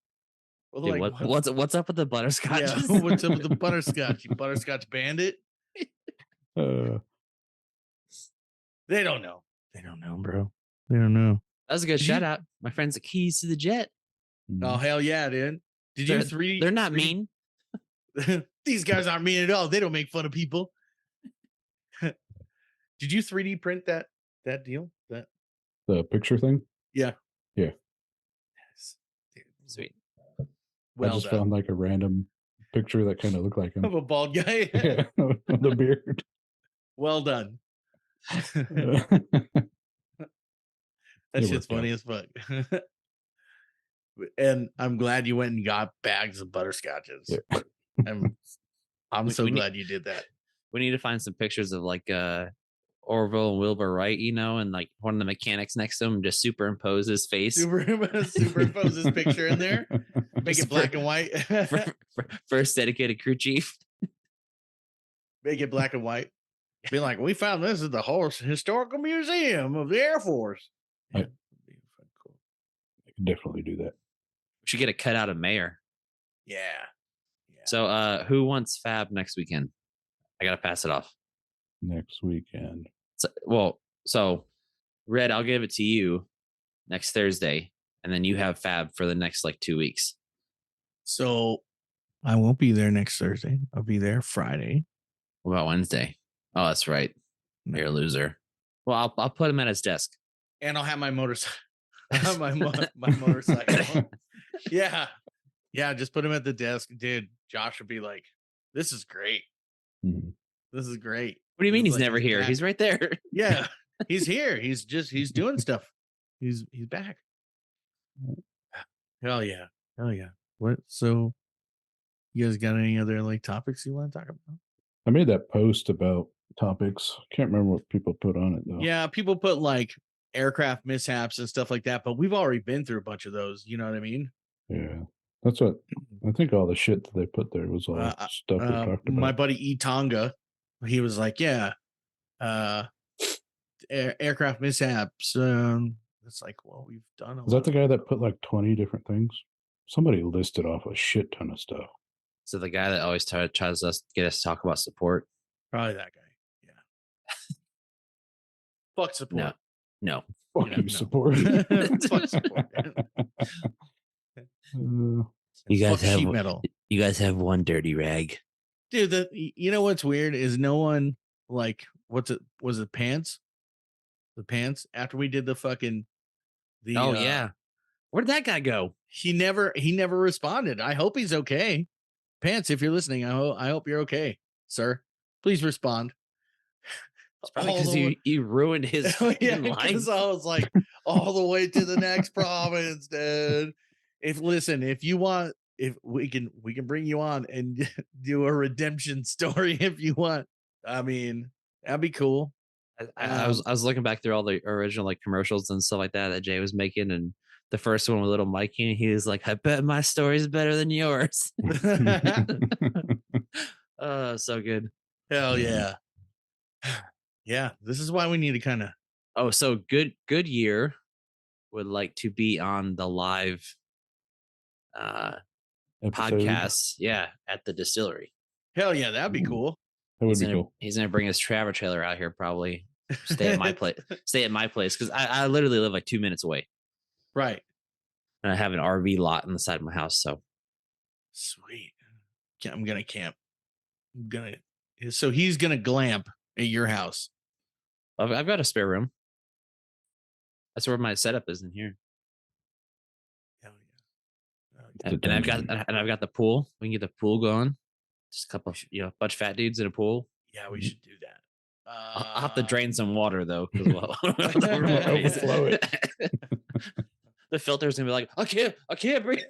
well, dude, what's up with the butterscotches? Yeah, what's up with the butterscotch? You butterscotch bandit? They don't know. They don't know, bro. They don't know. That was a good shout out. My friends at Keys to the Jet. Oh, hell yeah, dude. They're not mean. These guys aren't mean at all. They don't make fun of people. Did you 3D print that deal? The picture thing? Yeah. Yeah. Yes. Dude, sweet. Well, I just found like a random picture that kind of looked like him. Of a bald guy. Yeah, with the beard. Well done. That shit's funny as fuck. And I'm glad you went and got bags of butterscotches. Yeah. I'm so glad you did that. We need to find some pictures of like Orville and Wilbur Wright, and like one of the mechanics next to him just superimpose his face. Superimpose his picture in there. Make it black and white. First dedicated crew chief. Make it black and white. Be like, we found this at the Historical Museum of the Air Force. Yeah. Cool. I can definitely do that. We should get a cutout of Mayor. Yeah. So who wants Fab next weekend? I gotta pass it off. Next weekend. So Red, I'll give it to you next Thursday, and then you have Fab for the next 2 weeks. So I won't be there next Thursday. I'll be there Friday. What about Wednesday? Oh, that's right. You're a loser. Well, I'll put him at his desk, and I'll have my motorcycle. my motorcycle. Yeah. Just put him at the desk, dude. Josh would be like, "This is great. Mm-hmm. This is great." What do you mean he's never here? He's right there. Yeah, he's here. He's doing stuff. He's back. Hell yeah. What? So, you guys got any other topics you want to talk about? I made that post about topics. Can't remember what people put on it though. Yeah, people put aircraft mishaps and stuff like that, but we've already been through a bunch of those. You know what I mean? Yeah, that's what I think. All the shit that they put there was all stuff we talked about. My buddy E Tonga, he was like, "Yeah, aircraft mishaps. it's like, well, we've done. Is that the guy that put like 20 different things? Somebody listed off a shit ton of stuff. So the guy that always tries to get us to talk about support. Probably that guy. Yeah. Fuck support. No. Fuck you, support. Fuck support. You guys Fuck have sheet metal. You guys have one dirty rag. Dude, you know what's weird is no one like was it pants? The pants after we did the fucking yeah. Where'd that guy go? He never responded. I hope he's okay. Pants, if you're listening, I hope you're okay, sir. Please respond. It's probably because you ruined his life. I was like, all the way to the next province, dude. If you want, if we can bring you on and do a redemption story if you want. I mean, that'd be cool. I was looking back through all the original like commercials and stuff like that Jay was making, and the first one with little Mikey, and he was like, "I bet my story's better than yours." Oh, so good. Hell yeah. Yeah, this is why we need to kind of. Oh, so Goodyear would like to be on the live podcast. Yeah, at the distillery. Hell yeah, that'd be cool. That would be cool. He's gonna bring his travel trailer out here, probably stay at my place. Stay at my place because I literally live like 2 minutes away. Right. And I have an RV lot on the side of my house. So sweet. I'm gonna camp. So he's gonna glamp at your house. I've got a spare room. That's where my setup is in here. Hell yeah. And I've got the pool. We can get the pool going. Just a couple, bunch of fat dudes in a pool. Yeah, we should do that. I'll have to drain some water though. Overflow it. The filter's gonna be like, I can't breathe.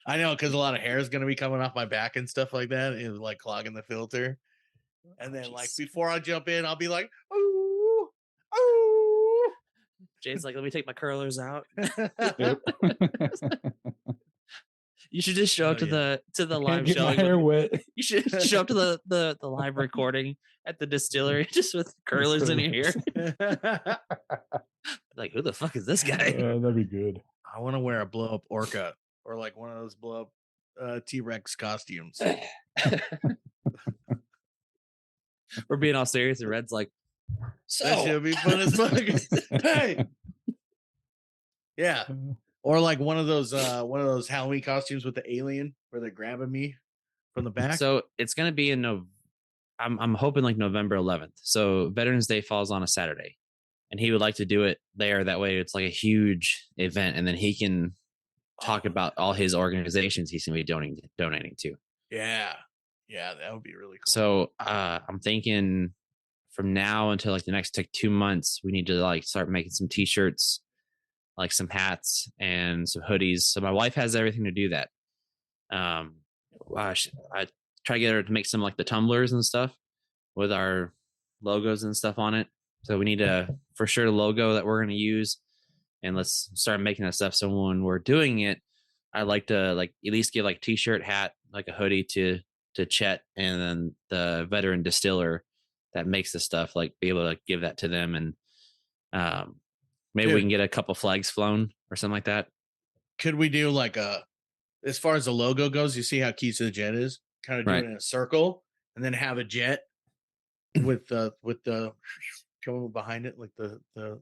I know, because a lot of hair is gonna be coming off my back and stuff like that, and like clogging the filter. And then, like, before I jump in, I'll be like, "Ooh, ooh." Jay's like, "Let me take my curlers out." You should just show up to the live show. My hair wet. You should show up to the live recording at the distillery just with curlers in your hair. Like, who the fuck is this guy? That'd be good. I want to wear a blow up orca or like one of those blow up T-Rex costumes. We're being all serious, and Red's like, "So that should be fun as fuck." Hey, yeah. Or like one of those Halloween costumes with the alien where they're grabbing me from the back. So it's gonna be I'm hoping like November 11th. So Veterans Day falls on a Saturday, and he would like to do it there. That way, it's like a huge event, and then he can talk about all his organizations he's gonna be donating to. Yeah, that would be really cool. So I'm thinking from now until like the next 2 months, we need to like start making some T-shirts, like some hats and some hoodies. So my wife has everything to do that. I try to get her to make some like the tumblers and stuff with our logos and stuff on it. So we need a for sure logo that we're going to use, and let's start making that stuff. So when we're doing it, I'd like to like at least give like T-shirt, hat, like a hoodie to Chet, and then the veteran distiller that makes the stuff, like be able to give that to them, and maybe we can get a couple flags flown or something like that. Could we do like as far as the logo goes, you see how Keys to the Jet is? Kind of do it in a circle, and then have a jet with the coming behind it, like the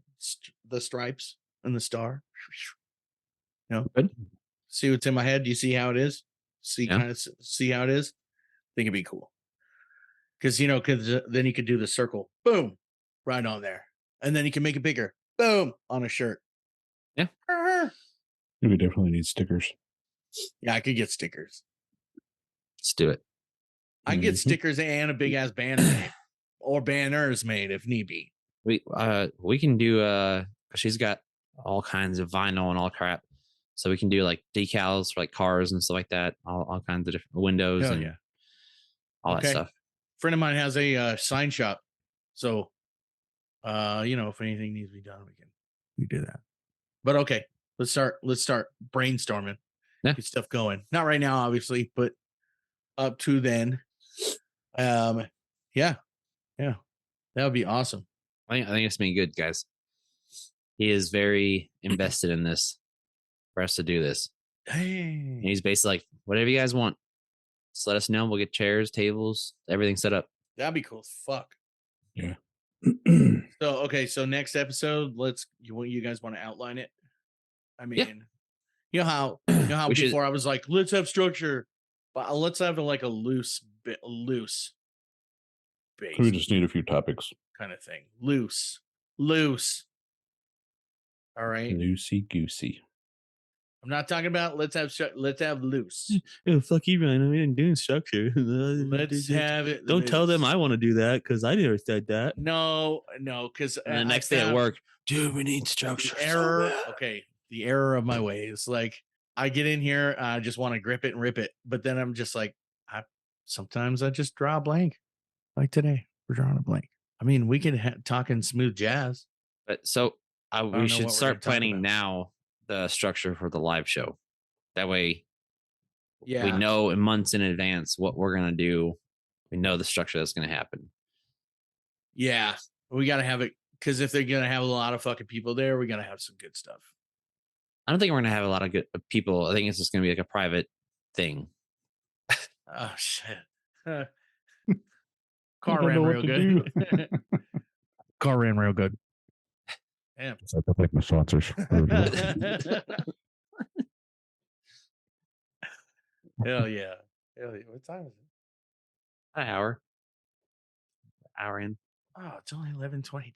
stripes and the star. Good. See what's in my head? Do you see how it is? Kind of see how it is? I think it'd be cool. Because then you could do the circle, boom, right on there, and then you can make it bigger, boom, on a shirt. Yeah. We definitely need stickers. Yeah, I could get stickers. Let's do it. I can get stickers and a big ass banner made, or banners made if need be. We can do she's got all kinds of vinyl and all crap, so we can do like decals for like cars and stuff like that, all kinds of different windows. Hell and yeah. All that stuff. Friend of mine has a sign shop, so if anything needs to be done, we do that. But okay, let's start brainstorming. Yeah. Get stuff going. Not right now, obviously, but up to then. Yeah, that would be awesome. I think it's been good, guys. He is very invested in this for us to do this. And he's basically like, whatever you guys want, just let us know. We'll get chairs, tables, everything set up. That'd be cool as fuck. Yeah. So next episode, you guys want to outline it? I mean, Yeah. you know how before I was like, let's have structure, but let's have a loose base. We just need a few topics. Kind of thing. Loose. All right. Loosey goosey. I'm not talking about let's have loose. Oh, fuck you, Ryan. I'm doing structure. Let's have it. Don't tell them loose. I want to do that because I never said that. No, because the next day at work, dude, we need structure. The error. Okay, the error of my ways. Like I get in here, I just want to grip it and rip it, but then I'm just like, sometimes I just draw a blank. Like today, we're drawing a blank. I mean, we can talk in smooth jazz. But we should start planning now the structure for the live show. That way, we know in months in advance what we're gonna do. We know the structure that's gonna happen. Yeah, we gotta have it because if they're gonna have a lot of fucking people there, we gotta have some good stuff. I don't think we're gonna have a lot of good people. I think it's just gonna be like a private thing. Oh shit. Car ran real good. Car ran real good. Damn. I like my sponsors. Hell yeah. What time is it? An hour in. Oh, it's only 11:22. Gosh.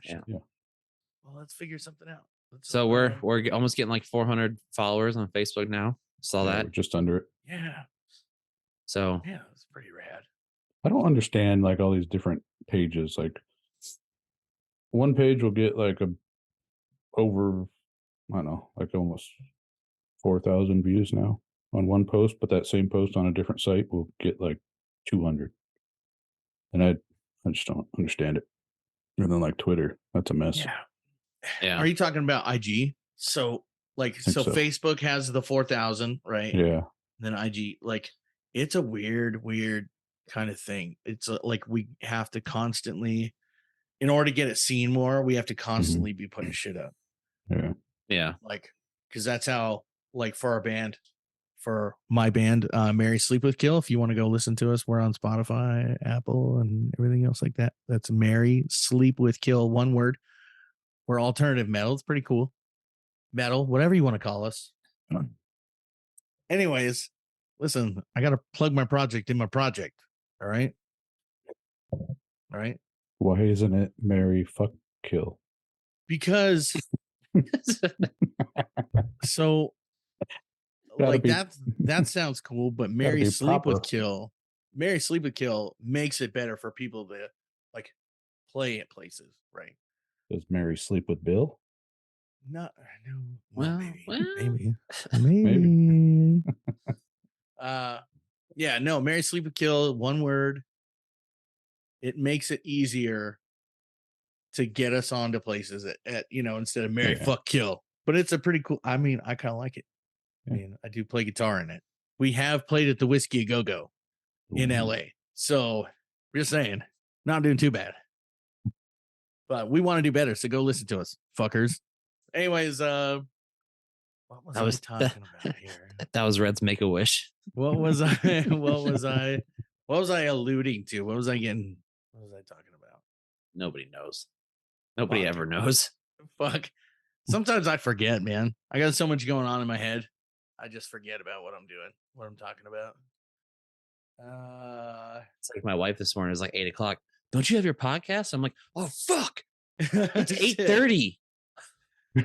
Yeah. Well, let's figure something out. So we're almost getting like 400 followers on Facebook now. Saw that. We're just under it. Yeah. So yeah, it's pretty rad. I don't understand like all these different pages. Like one page will get like over, I don't know, like almost 4,000 views now on one post, but that same post on a different site will get like 200. And I just don't understand it. And then like Twitter, that's a mess. Yeah. Are you talking about IG? So Facebook has the 4,000, right? Yeah. And then IG, like it's a weird kind of thing. It's like we have to constantly, in order to get it seen more, we have to constantly be putting shit up. Yeah. Like, because that's how, like, for our band, for my band, Mary Sleep with Kill. If you want to go listen to us, we're on Spotify, Apple, and everything else like that. That's Mary Sleep with Kill, one word. We're alternative metal. It's pretty cool. Metal, whatever you want to call us. Anyways, listen, I got to plug my project in my project. All right. Why isn't it Mary Fuck Kill? Because so like that sounds cool, but Mary Sleep with Kill makes it better for people to like play at places, right? Does Mary sleep with Bill? No. Well, maybe. Yeah, no, Mary Sleep with Kill, one word. It makes it easier to get us onto places at instead of Mary Fuck Kill. But it's a pretty cool, I mean, I kind of like it. I mean, I do play guitar in it. We have played at the Whiskey A Go-Go in LA. So just saying, not doing too bad. But we want to do better, so go listen to us, fuckers. Anyways, what was I talking about here? That was Red's Make-A-Wish. What was I alluding to? What was I talking about? Nobody knows. Nobody ever knows. Fuck. Sometimes I forget, man. I got so much going on in my head. I just forget about what I'm doing, what I'm talking about. It's like my wife this morning is like 8:00. Don't you have your podcast? I'm like, oh fuck. It's 8:30.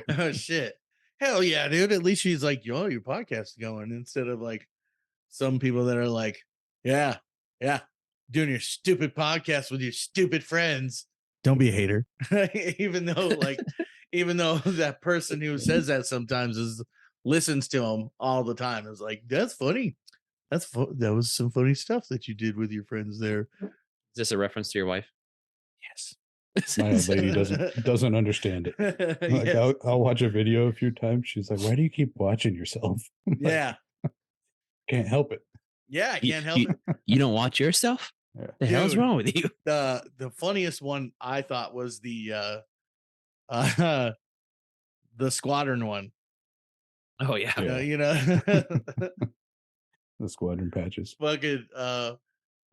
Oh shit. Hell yeah, dude. At least she's like, yo, your podcast is going, instead of like some people that are like, yeah, doing your stupid podcast with your stupid friends. Don't be a hater. even though that person who says that sometimes listens to them all the time. It's like, that's funny. That was some funny stuff that you did with your friends there. Is this a reference to your wife? Yes. My old lady doesn't understand it. Like, yes. I'll watch a video a few times. She's like, why do you keep watching yourself? Yeah. Can't help it. Yeah, I can't help it. You don't watch yourself? Yeah. The hell's wrong with you? The funniest one I thought was the the squadron one. Oh yeah. Yeah. You know, The squadron patches. fucking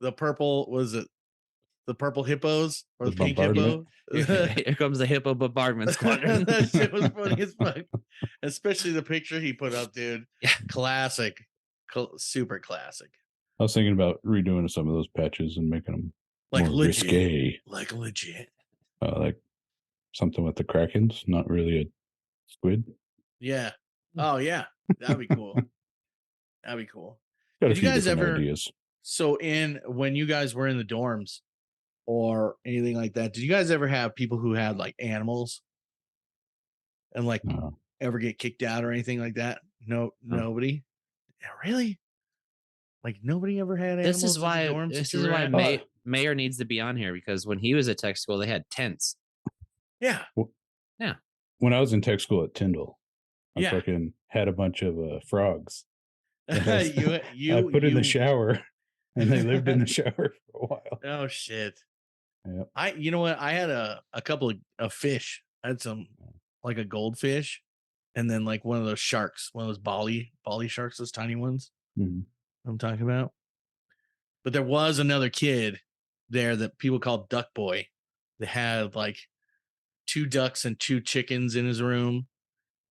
the purple was it the purple hippos or The the pink hippo? bombardment. Here comes the hippo bombardment squadron. That shit was funny as fuck. Especially the picture he put up, dude. Yeah. Classic. Super classic. I was thinking about redoing some of those patches and making them Like more legit. risque. Like legit. Like something with the Krakens, not really a squid. Yeah. Oh yeah. That'd be cool. That'd be cool. Got Did a you few guys different ever- ideas. So when you guys were in the dorms or anything like that, did you guys ever have people who had like animals and like No. ever get kicked out or anything like that? No, nobody. Yeah, really? Like nobody ever had animals. This is why. in the dorms This that you is were why at? Mayor needs to be on here, because when he was at tech school, they had tents. Yeah. When I was in tech school at Tyndall, I Yeah. fucking had a bunch of frogs. you I put in you- the shower, and they lived in the shower for a while. Oh shit. Yep. You know what? I had a couple of fish. I had some like a goldfish and then like one of those sharks, one of those Bali sharks, those tiny ones. Mhm. I'm talking about. But there was another kid there that people called Duck Boy. They had like 2 ducks and 2 chickens in his room.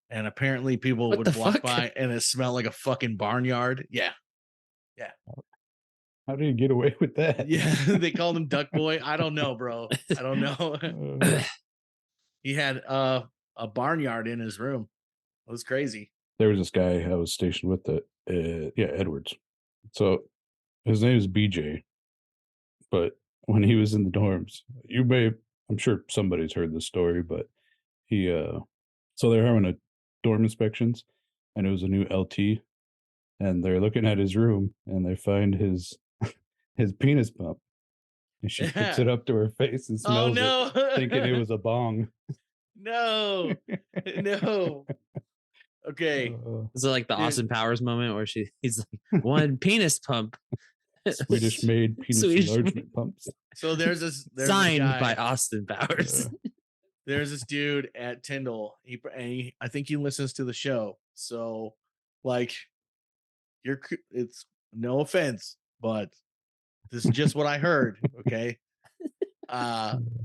And apparently people What would the walk fuck? by and it smelled like a fucking barnyard. Yeah. How did he get away with that? Yeah. They called him Duck Boy. I don't know, bro. I don't know. He had a barnyard in his room. It was crazy. There was this guy I was stationed with that, Edwards. So his name is BJ. But when he was in the dorms, I'm sure somebody's heard this story, but he, so they're having a dorm inspections, and it was a new LT, and they're looking at his room, and they find his penis pump, and she puts it up to her face and Oh smells no. it, thinking it was a bong. No. No. Okay. Is it like the Dude. Austin Powers moment where he's like, one penis pump Swedish made penis Swedish enlargement pumps. So there's this signed guy, by Austin Powers. there's this dude at Tyndall. I think he listens to the show. So like it's no offense, but this is just what I heard. Okay.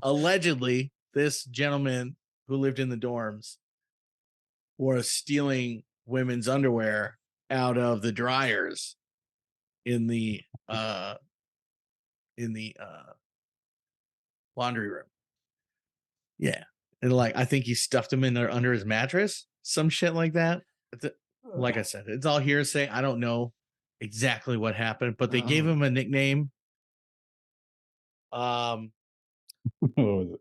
Allegedly, this gentleman who lived in the dorms was stealing women's underwear out of the dryers in the laundry room. Yeah. And like I think he stuffed them in there under his mattress, some shit like that. Like I said, it's all hearsay. I don't know exactly what happened, but they gave him a nickname. What was it?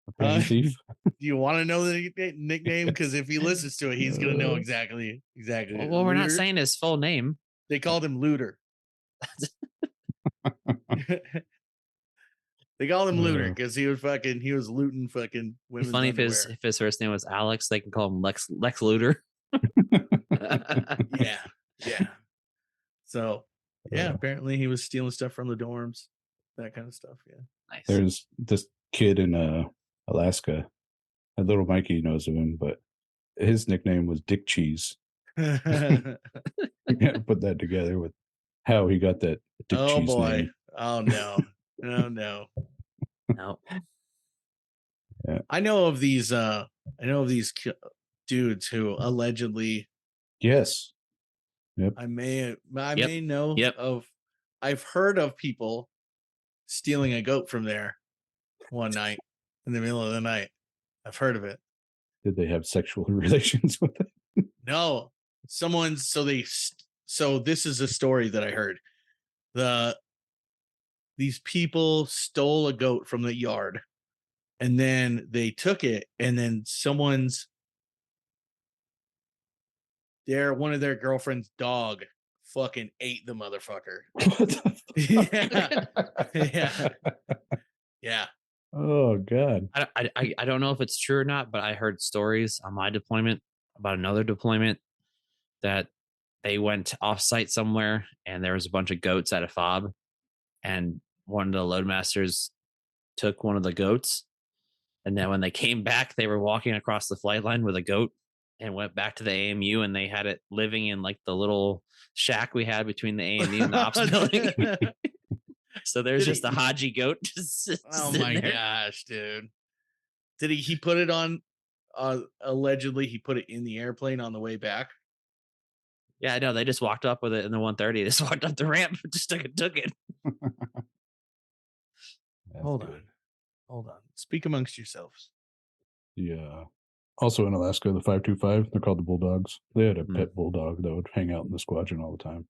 A penny thief? Do you want to know the nickname? Because if he listens to it, he's gonna know exactly. Well, we're not Looter. saying his full name. They called him Looter. They called him Looter because he was looting fucking women's It'd be funny underwear. if his first name was Alex. They can call him Lex Luthor. Yeah. So yeah, apparently he was stealing stuff from the dorms, that kind of stuff. Yeah. Nice. There's this kid in Alaska. Little Mikey knows of him, but his nickname was Dick Cheese. You gotta put that together with how he got that Dick Oh Cheese boy. name. Oh no. Oh no. No. I know of these dudes who allegedly Yes. I may know Yep. of. I've heard of people stealing a goat from there one night in the middle of the night. I've heard of it. Did they have sexual relations with it? No, so this is a story that I heard. These people stole a goat from the yard, and then they took it, and then one of their girlfriend's dog fucking ate the motherfucker. What the fuck? Yeah. Yeah. Oh God. I don't know if it's true or not, but I heard stories on my deployment about another deployment that they went off site somewhere and there was a bunch of goats at a fob, and one of the loadmasters took one of the goats, and then when they came back, they were walking across the flight line with a goat and went back to the AMU, and they had it living in like the little shack we had between the AMU and the ops building. So there's just a Haji goat. Oh my gosh, dude! Did he put it on? Allegedly, he put it in the airplane on the way back. Yeah, I know. They just walked up with it in the 130. They just walked up the ramp, just took it. Hold on. Speak amongst yourselves. Yeah. Also in Alaska, the 525, they're called the Bulldogs. They had a pet bulldog that would hang out in the squadron all the time.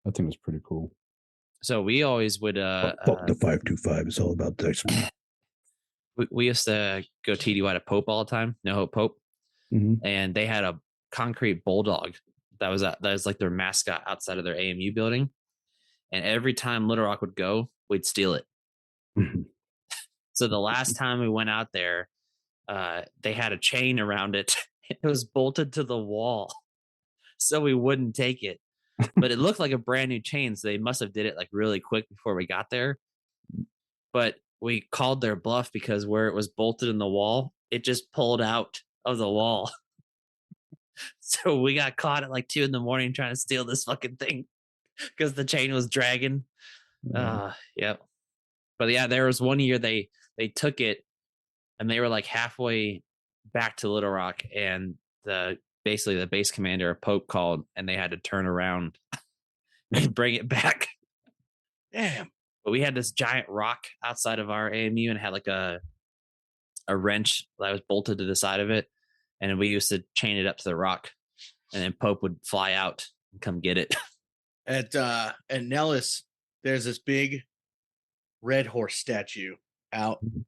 That thing was pretty cool. So we always would the 525 is all about this. We used to go TDY to Pope all the time, No Hope Pope. Mm-hmm. And they had a concrete bulldog that was like their mascot outside of their AMU building. And every time Little Rock would go, we'd steal it. Mm-hmm. So the last time we went out there, they had a chain around it. It was bolted to the wall, so we wouldn't take it. But it looked like a brand new chain, so they must have did it like really quick before we got there. But we called their bluff because where it was bolted in the wall, it just pulled out of the wall. So we got caught at like 2 a.m. trying to steal this fucking thing because the chain was dragging. Yep. But yeah, there was one year they took it and they were like halfway back to Little Rock, and basically the base commander of Pope called, and they had to turn around and bring it back. Damn. But we had this giant rock outside of our AMU and had like a wrench that was bolted to the side of it, and we used to chain it up to the rock, and then Pope would fly out and come get it. At Nellis, there's this big red horse statue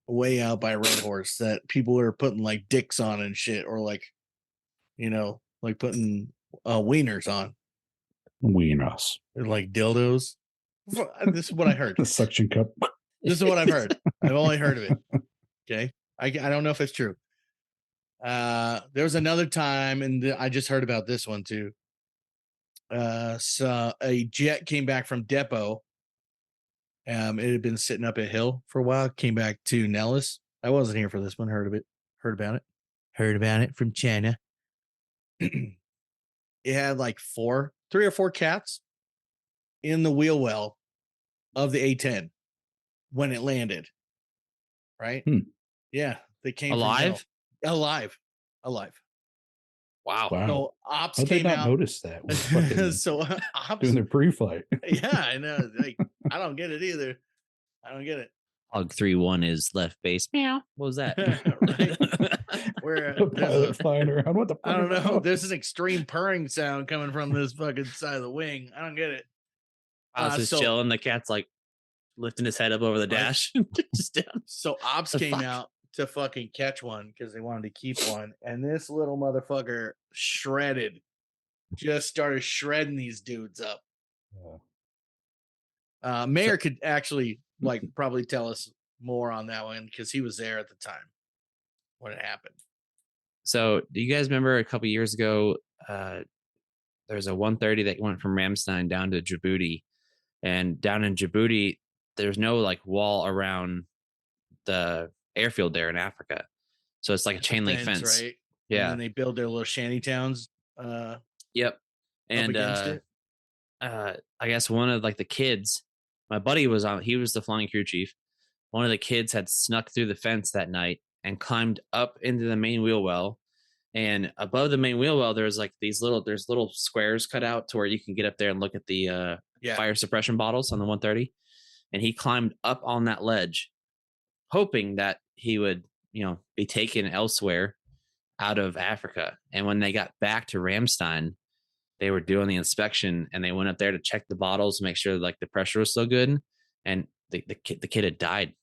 way out by Red Horse that people are putting like dicks on and shit, or like, like putting wieners on. Wieners. They're like dildos. This is what I heard. The suction cup. This is what I've heard. I've only heard of it. Okay. I don't know if it's true. There was another time, and I just heard about this one too. So a jet came back from depot. It had been sitting up a hill for a while. Came back to Nellis. I wasn't here for this one. Heard about it from China. It had like 3 or 4 cats in the wheel well of the A-10 when it landed. Right? Yeah, they came alive. Wow. So ops How'd they came not out. Notice that? So ops doing their pre-flight. Yeah, I know. Like, I don't get it either. I don't get it. Hog 3-1 is left base. Meow. What was that? Where The pilot flying around. What the fuck? I don't know. There's an extreme purring sound coming from this fucking side of the wing. I don't get it. I was just chilling. The cat's like lifting his head up over the dash. Just down. So ops came out to fucking catch one because they wanted to keep one, and this little motherfucker just started shredding these dudes up. Mayor could actually probably tell us more on that one because he was there at the time when it happened. So do you guys remember a couple years ago, there was a 130 that went from Ramstein down to Djibouti, and down in Djibouti, there's no like wall around the airfield there in Africa. So it's like a chain link fence. Right? Yeah. And they build their little shanty towns. Yep. And I guess one of like the kids, my buddy he was the flying crew chief. One of the kids had snuck through the fence that night and climbed up into the main wheel well. And above the main wheel well, there's little squares cut out to where you can get up there and look at the fire suppression bottles on the 130. And he climbed up on that ledge, hoping that he would, be taken elsewhere out of Africa. And when they got back to Ramstein, they were doing the inspection, and they went up there to check the bottles, make sure like the pressure was still good. And the kid had died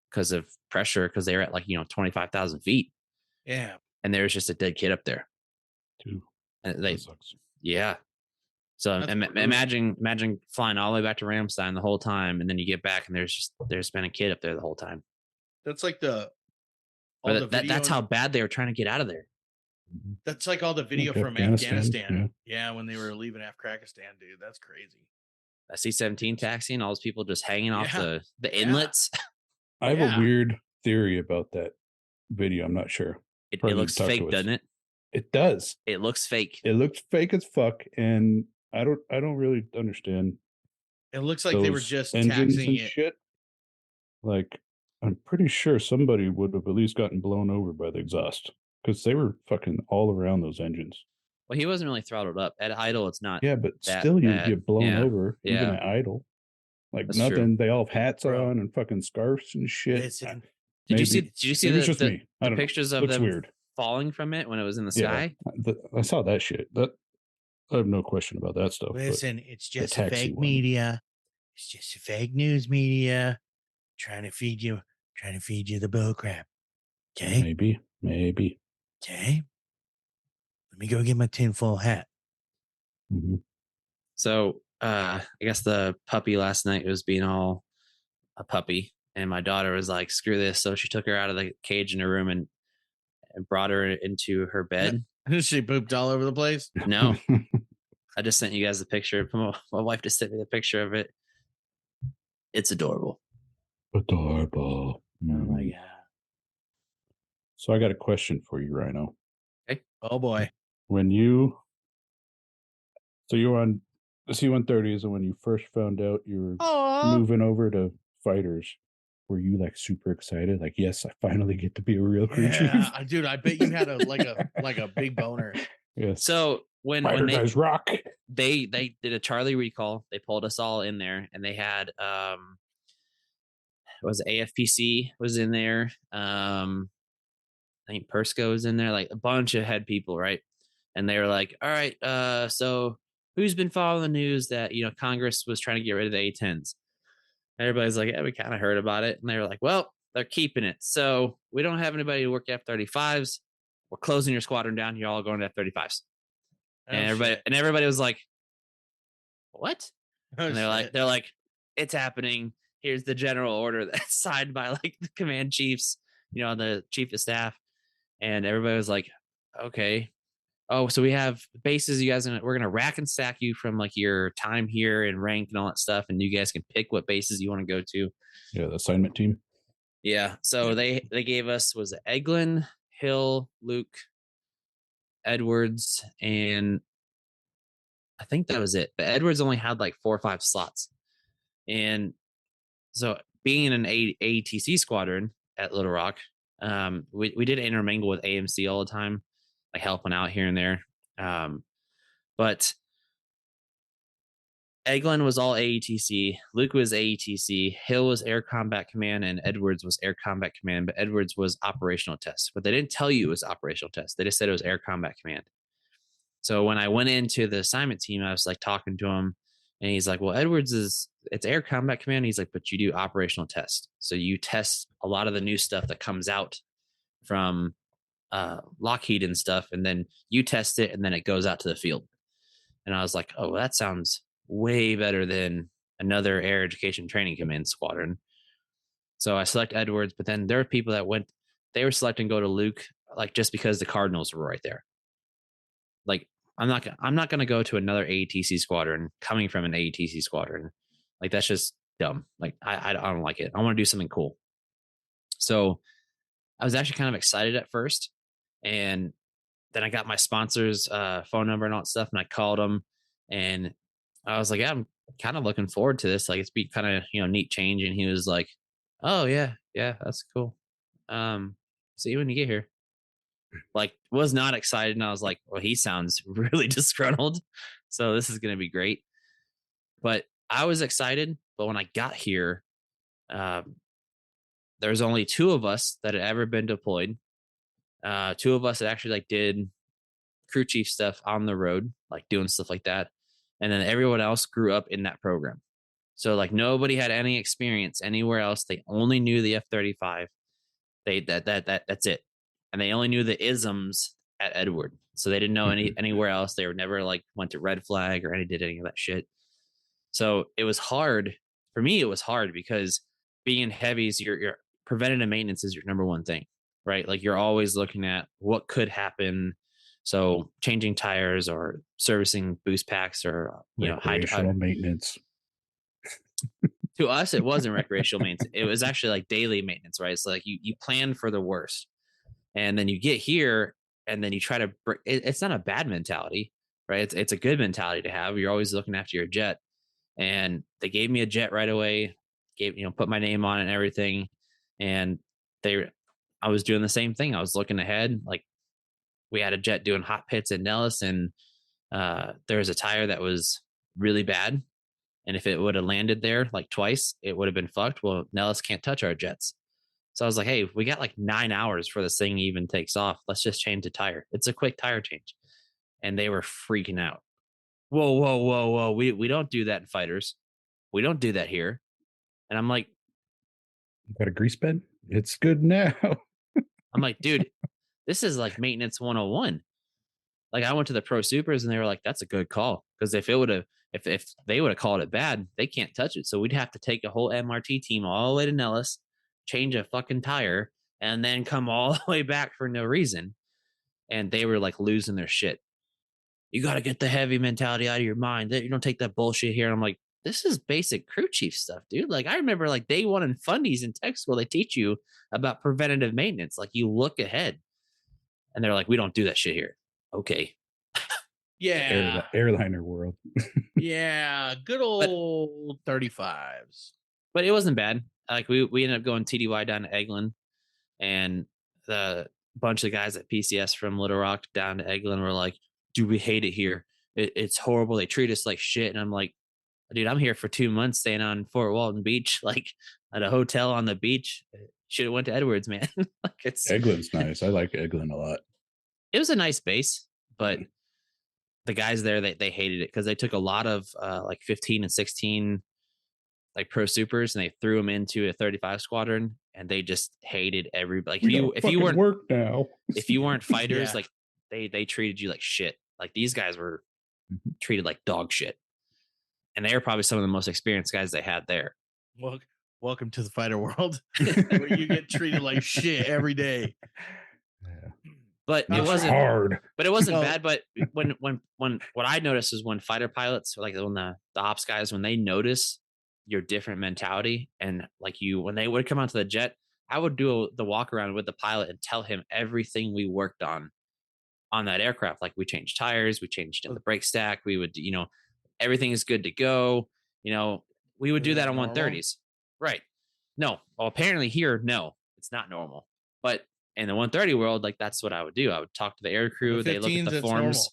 because of pressure, because they were at 25,000 feet. Yeah. And there was just a dead kid up there. Too. And yeah. So imagine flying all the way back to Ramstein the whole time, and then you get back and there's been a kid up there the whole time. That's like that's how bad they were trying to get out of there. That's like all the video from Afghanistan. Yeah, when they were leaving Afghanistan, dude. That's crazy. A C-17 taxiing, all those people just hanging off the inlets. I have a weird theory about that video. I'm not sure. It looks fake, doesn't it? It does. It looks fake. It looks fake as fuck, and I don't really understand. It looks like they were just engines taxing and it. shit. Like, I'm pretty sure somebody would have at least gotten blown over by the exhaust because they were fucking all around those engines. Well, he wasn't really throttled up. At idle, it's not. Yeah, but still, you bad. get blown Yeah. over even Yeah. at idle. Like That's nothing. true. They all have hats Bro. on and fucking scarves and shit. Listen, Did you see maybe it's just me. I the don't know. pictures of Looks them weird. falling from it when it was in the Yeah, sky? I saw that shit. That I have no question about that stuff. but listen, it's just taxi fake one. media. It's just fake news media trying to feed you the bull crap. Okay? maybe. Okay. Let me go get my tinfoil hat. Mm-hmm. So I guess the puppy last night was being all a puppy, and my daughter was like, "Screw this!" So she took her out of the cage in her room and brought her into her bed. She pooped all over the place. No, I just sent you guys the picture. My wife just sent me the picture of it. It's adorable. Adorable. Oh my god. So I got a question for you, Rhino. Okay. Oh boy. When you were on the C-130s, and when you first found out you were moving over to fighters, were you like super excited? Like, yes, I finally get to be a real crew chief. Yeah, dude, I bet you had a big boner. Yes. So when they guys rock. they did a Charlie recall, they pulled us all in there, and they had was AFPC was in there. I think Persco was in there, like a bunch of head people, right? And they were like, "All right, so who's been following the news that Congress was trying to get rid of the A-10s?" Everybody's like, "Yeah, we kind of heard about it." And they were like, "Well, they're keeping it, so we don't have anybody to work F-35s. We're closing your squadron down. You're all going to F-35s." And everybody was like, "What?" And they're like, "It's happening. Here's the general order that's signed by like the command chiefs, the chief of staff." And everybody was like, "Okay. Oh, so we have bases. You guys, we're gonna rack and stack you from like your time here and rank and all that stuff, and you guys can pick what bases you want to go to." Yeah, the assignment team. Yeah. So they gave us was it Eglin, Hill, Luke, Edwards, and I think that was it. But Edwards only had like 4 or 5 slots, and so being an AETC squadron at Little Rock, we did intermingle with AMC all the time, like helping out here and there. But Eglin was all AETC, Luke was AETC, Hill was Air Combat Command, and Edwards was Air Combat Command, but Edwards was operational test. But they didn't tell you it was operational test. They just said it was Air Combat Command. So when I went into the assignment team, I was like talking to him, and he's like, "Well, Edwards it's Air Combat Command." He's like, "But you do operational test. So you test a lot of the new stuff that comes out from Lockheed and stuff, and then you test it, and then it goes out to the field." And I was like, "Oh, that sounds way better than another Air Education Training Command squadron." So I select Edwards, but then there are people that they were selecting to go to Luke, like just because the Cardinals were right there. Like, I'm not going to go to another AETC squadron coming from an AETC squadron. Like, that's just dumb. Like, I don't like it. I want to do something cool. So I was actually kind of excited at first, and then I got my sponsor's phone number and all that stuff, and I called them, and I was like, "Yeah, I'm kind of looking forward to this. Like, it's be kind of neat change." And he was like, "Oh yeah, that's cool. See you when you get here." Like, was not excited, and I was like, "Well, he sounds really disgruntled, so this is gonna be great." But I was excited. But when I got here, there's only 2 of us that had ever been deployed. 2 of us that actually like did crew chief stuff on the road, like doing stuff like that, and then everyone else grew up in that program. So like nobody had any experience anywhere else. They only knew the F-35. That's it, and they only knew the isms at Edward. So they didn't know anywhere else. They were never like went to Red Flag or did any of that shit. So it was hard for me. It was hard because being in heavies, your preventative maintenance is your number one thing, right? Like you're always looking at what could happen. So changing tires or servicing boost packs or recreational maintenance. To us, it wasn't recreational maintenance. It was actually like daily maintenance, right? So like you plan for the worst, and then you get here and then you try to it's not a bad mentality, right? It's a good mentality to have. You're always looking after your jet. And they gave me a jet right away, put my name on it and everything. And I was doing the same thing. I was looking ahead. Like, we had a jet doing hot pits at Nellis, and there was a tire that was really bad. And if it would have landed there like twice, it would have been fucked. Well, Nellis can't touch our jets. So I was like, hey, we got like 9 hours before this thing even takes off. Let's just change the tire. It's a quick tire change. And they were freaking out. Whoa. We don't do that in fighters. We don't do that here. And I'm like, got a grease bed? It's good now. I'm like, dude, this is like maintenance 101. Like, I went to the Pro Supers and they were like, that's a good call. Because if they would have called it bad, they can't touch it. So we'd have to take a whole MRT team all the way to Nellis, change a fucking tire, and then come all the way back for no reason. And they were like losing their shit. You got to get the heavy mentality out of your mind. You don't take that bullshit here. And I'm like, this is basic crew chief stuff, dude. Like, I remember like day one in fundies in tech school, they teach you about preventative maintenance. Like, you look ahead, and they're like, we don't do that shit here. Okay. Yeah. Airliner world. Yeah. Good old 35s. But it wasn't bad. Like, we ended up going TDY down to Eglin, and the bunch of guys at PCS from Little Rock down to Eglin were like, dude, we hate it here. It's horrible. They treat us like shit. And I'm like, dude, I'm here for 2 months staying on Fort Walton Beach, like at a hotel on the beach. Should have went to Edwards, man. Like, Eglin's nice. I like Eglin a lot. It was a nice base, but the guys there, they hated it because they took a lot of like 15 and 16 like Pro Supers, and they threw them into a 35 squadron, and they just hated everybody. Like, if you weren't work now, if you weren't fighters, Yeah. like they treated you like shit. Like, these guys were treated like dog shit. And they are probably some of the most experienced guys they had there. Welcome to the fighter world, where you get treated like shit every day. Yeah. But That's it wasn't hard. But it wasn't No. bad. But when what I noticed is when fighter pilots, or like when the ops guys, when they notice your different mentality, and like when they would come onto the jet, I would do the walk around with the pilot and tell him everything we worked on that aircraft. Like, we changed tires, we changed the brake stack, we would, everything is good to go. We would Is do that that on normal? 130s. Right. No. Well, apparently here, no, it's not normal. But in the 130 world, like, that's what I would do. I would talk to the air crew. The They look at 15s, the it's forms. normal.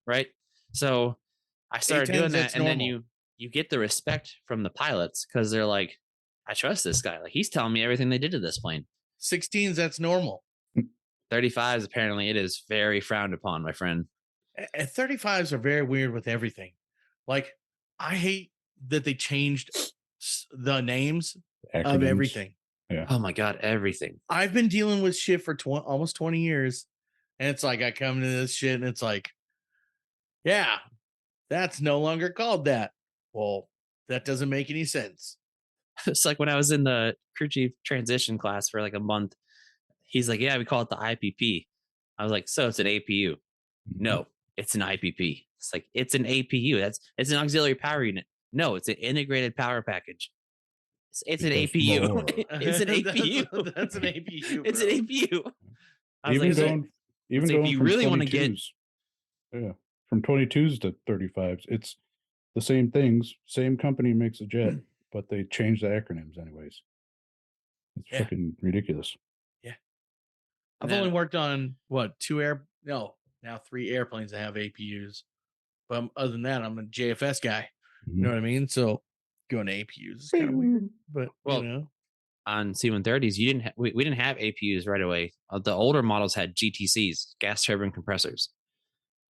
Right. So I started A10s, doing that. it's And then normal. you get the respect from the pilots, because they're like, I trust this guy. Like, he's telling me everything they did to this plane. 16s, that's normal. 35s, apparently it is very frowned upon, my friend. And 35s are very weird with everything. Like, I hate that they changed the names of Acronyms. everything. Oh my God, everything. I've been dealing with shit for almost 20 years. And it's like, I come to this shit and it's like, yeah, that's no longer called that. Well, that doesn't make any sense. It's like when I was in the crew chief transition class for like a month, he's like, yeah, we call it the IPP. I was like, so it's an APU. No, it's an IPP. It's like, it's an APU. It's an auxiliary power unit. No, it's an integrated power package. It's an Because APU. more. It's an APU. That's an APU. It's an bro. APU. I was Even like, so- going, even so if going you from really wanna get- 22s, from 22s to 35s, it's the same things. Same company makes a jet, but they change the acronyms anyways. It's Yeah. fucking ridiculous. I've only worked on now 3 airplanes that have APUs. But other than that, I'm a JFS guy. You know what I mean? So going to APUs is kind of weird. But Well, on C-130s, we didn't have APUs right away. The older models had GTCs, gas turbine compressors.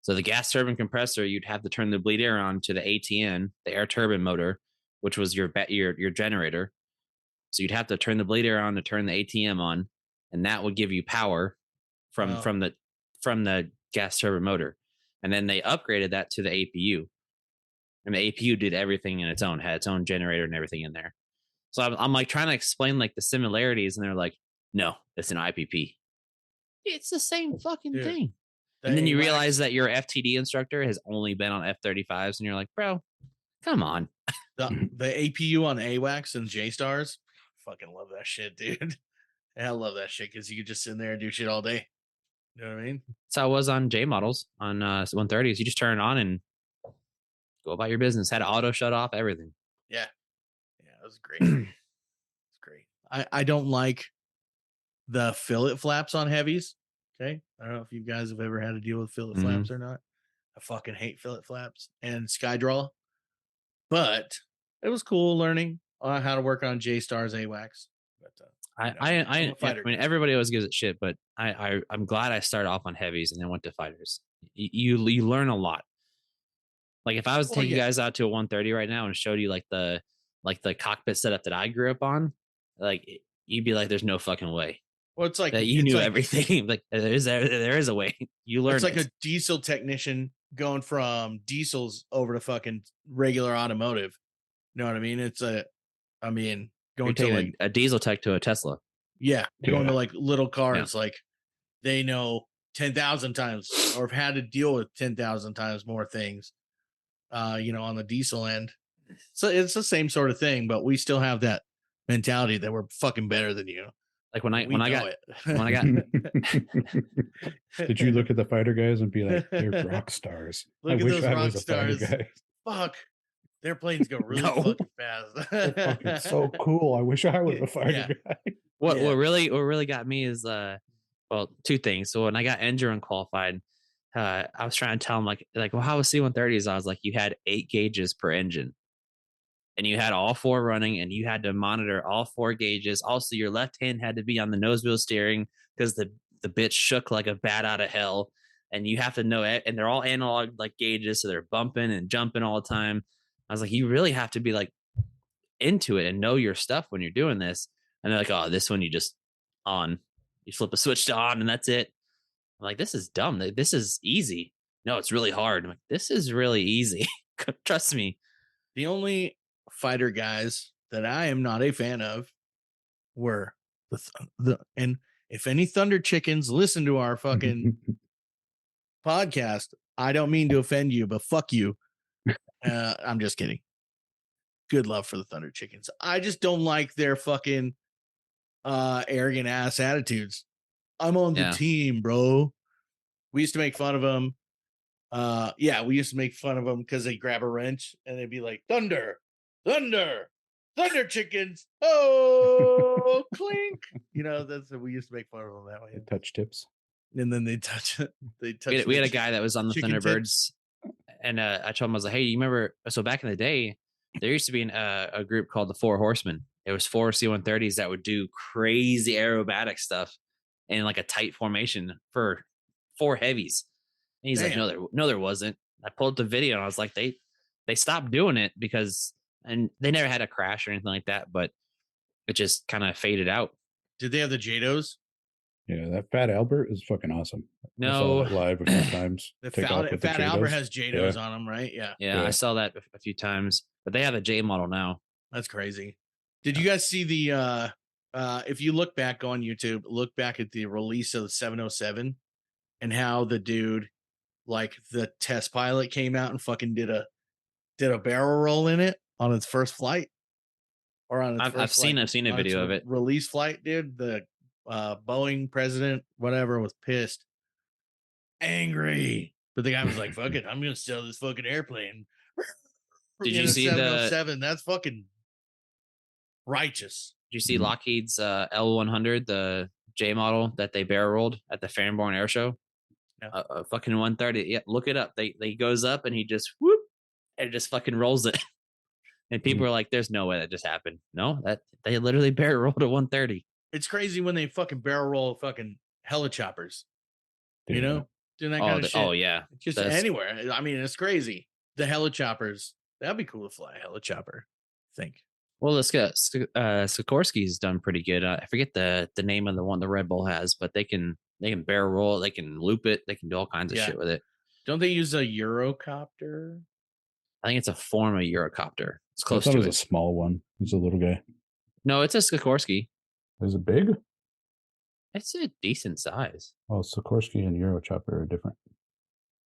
So the gas turbine compressor, you'd have to turn the bleed air on to the ATN, the air turbine motor, which was your generator. So you'd have to turn the bleed air on to turn the ATM on, and that would give you power from the gas turbine motor. And then they upgraded that to the APU, and the APU did everything in its own, had its own generator and everything in there. So I'm like trying to explain like the similarities, and they're like, no, it's an IPP. It's the same fucking Dude, thing. And then you realize that your FTD instructor has only been on F-35s, and you're like, bro, come on. the APU on AWACS and J-Stars, fucking love that shit, dude. And I love that shit because you could just sit in there and do shit all day. You know what I mean? That's how it was on J models on 130s. You just turn it on and go about your business. Had auto shut off, everything. Yeah, it was great. It's great. I don't like the fillet flaps on heavies. Okay, I don't know if you guys have ever had to deal with fillet flaps or not. I fucking hate fillet flaps and SkyDraw, but it was cool learning how to work on J-Star's AWACS. But I mean, everybody always gives it shit, but I'm glad I started off on heavies and then went to fighters. You learn a lot. Like if I was to take you guys out to a 130 right now and showed you like the cockpit setup that I grew up on, like you'd be like, "There's no fucking way." Well, it's like that you knew everything. Like there is a way. You learn. It's like a diesel technician going from diesels over to fucking regular automotive. You know what I mean? Going to like a diesel tech to a Tesla. Yeah, going to like little cars, like they know 10,000 times or have had to deal with 10,000 times more things. On the diesel end. So it's the same sort of thing, but we still have that mentality that we're fucking better than you. Like when I got Did you look at the fighter guys and be like, they're rock stars? Look at those rock stars. Fuck. Their planes go really fucking fast. They're fucking so cool. I wish I was a fighter guy. What really got me is two things. So when I got engine unqualified, I was trying to tell him like, well, how was C-130s? I was like, you had 8 gauges per engine. And you had all 4 running, and you had to monitor all 4 gauges. Also, your left hand had to be on the nose wheel steering because the bitch shook like a bat out of hell. And you have to know it. And they're all analog like gauges, so they're bumping and jumping all the time. I was like, you really have to be like into it and know your stuff when you're doing this. And they're like, oh, this one you just on. You flip a switch to on, and that's it. I'm like, this is dumb. This is easy. No, it's really hard. I'm like, this is really easy. Trust me. The only fighter guys that I am not a fan of were and if any Thunder Chickens listen to our fucking podcast, I don't mean to offend you, but fuck you. I'm just kidding. Good love for the Thunder Chickens. I just don't like their fucking arrogant ass attitudes. I'm on the team, bro. We used to make fun of them. We used to make fun of them because they grab a wrench and they'd be like, Thunder Chickens. Oh, clink. That's we used to make fun of them that way. Touch tips. And then they touch it. We had a guy that was on the Thunderbirds, and I told him, I was like, hey, you remember? So back in the day, there used to be a group called the 4 Horsemen. It was 4 C-130s that would do crazy aerobatic stuff in like a tight formation for 4 heavies. And he's like, no, there wasn't. I pulled up the video and I was like, they stopped doing it because, and they never had a crash or anything like that, but it just kind of faded out. Did they have the JATOs? Yeah, that Fat Albert is fucking awesome. No, I saw that live a few times. The Fat Albert has JATOs on them, right? Yeah, I saw that a few times, but they have a J model now. That's crazy. Did you guys see the if you look back on YouTube, look back at the release of the 707 and how the dude, like the test pilot, came out and fucking did a barrel roll in it on its first flight, or on its I've seen a video of it. Release flight, dude. The Boeing president, whatever, was pissed, angry, but the guy was like, "Fuck it, I'm gonna sell this fucking airplane." Did you see the 707? That's fucking righteous. Did you see Lockheed's L100, the J model that they barrel rolled at the Farnborn Air Show? Yeah. Fucking 130. Yeah, look it up. They goes up and he just whoop and just fucking rolls it. And people are like, "There's no way that just happened." No, that they literally barrel rolled a 130. It's crazy when they fucking barrel roll fucking helichoppers. Doing that kind of shit. Oh yeah, just anywhere. I mean, it's crazy. The helichoppers. That'd be cool to fly a helichopper. I think. Well, Sikorsky's done pretty good. I forget the name of the one the Red Bull has, but they can barrel roll it, they can loop it, they can do all kinds of shit with it. Don't they use a Eurocopter? I think it's a form of Eurocopter. It's close to it. It was a small one. It's a little guy. No, it's a Sikorsky. Is it big? It's a decent size. Oh, Sikorsky and Eurochopper are different.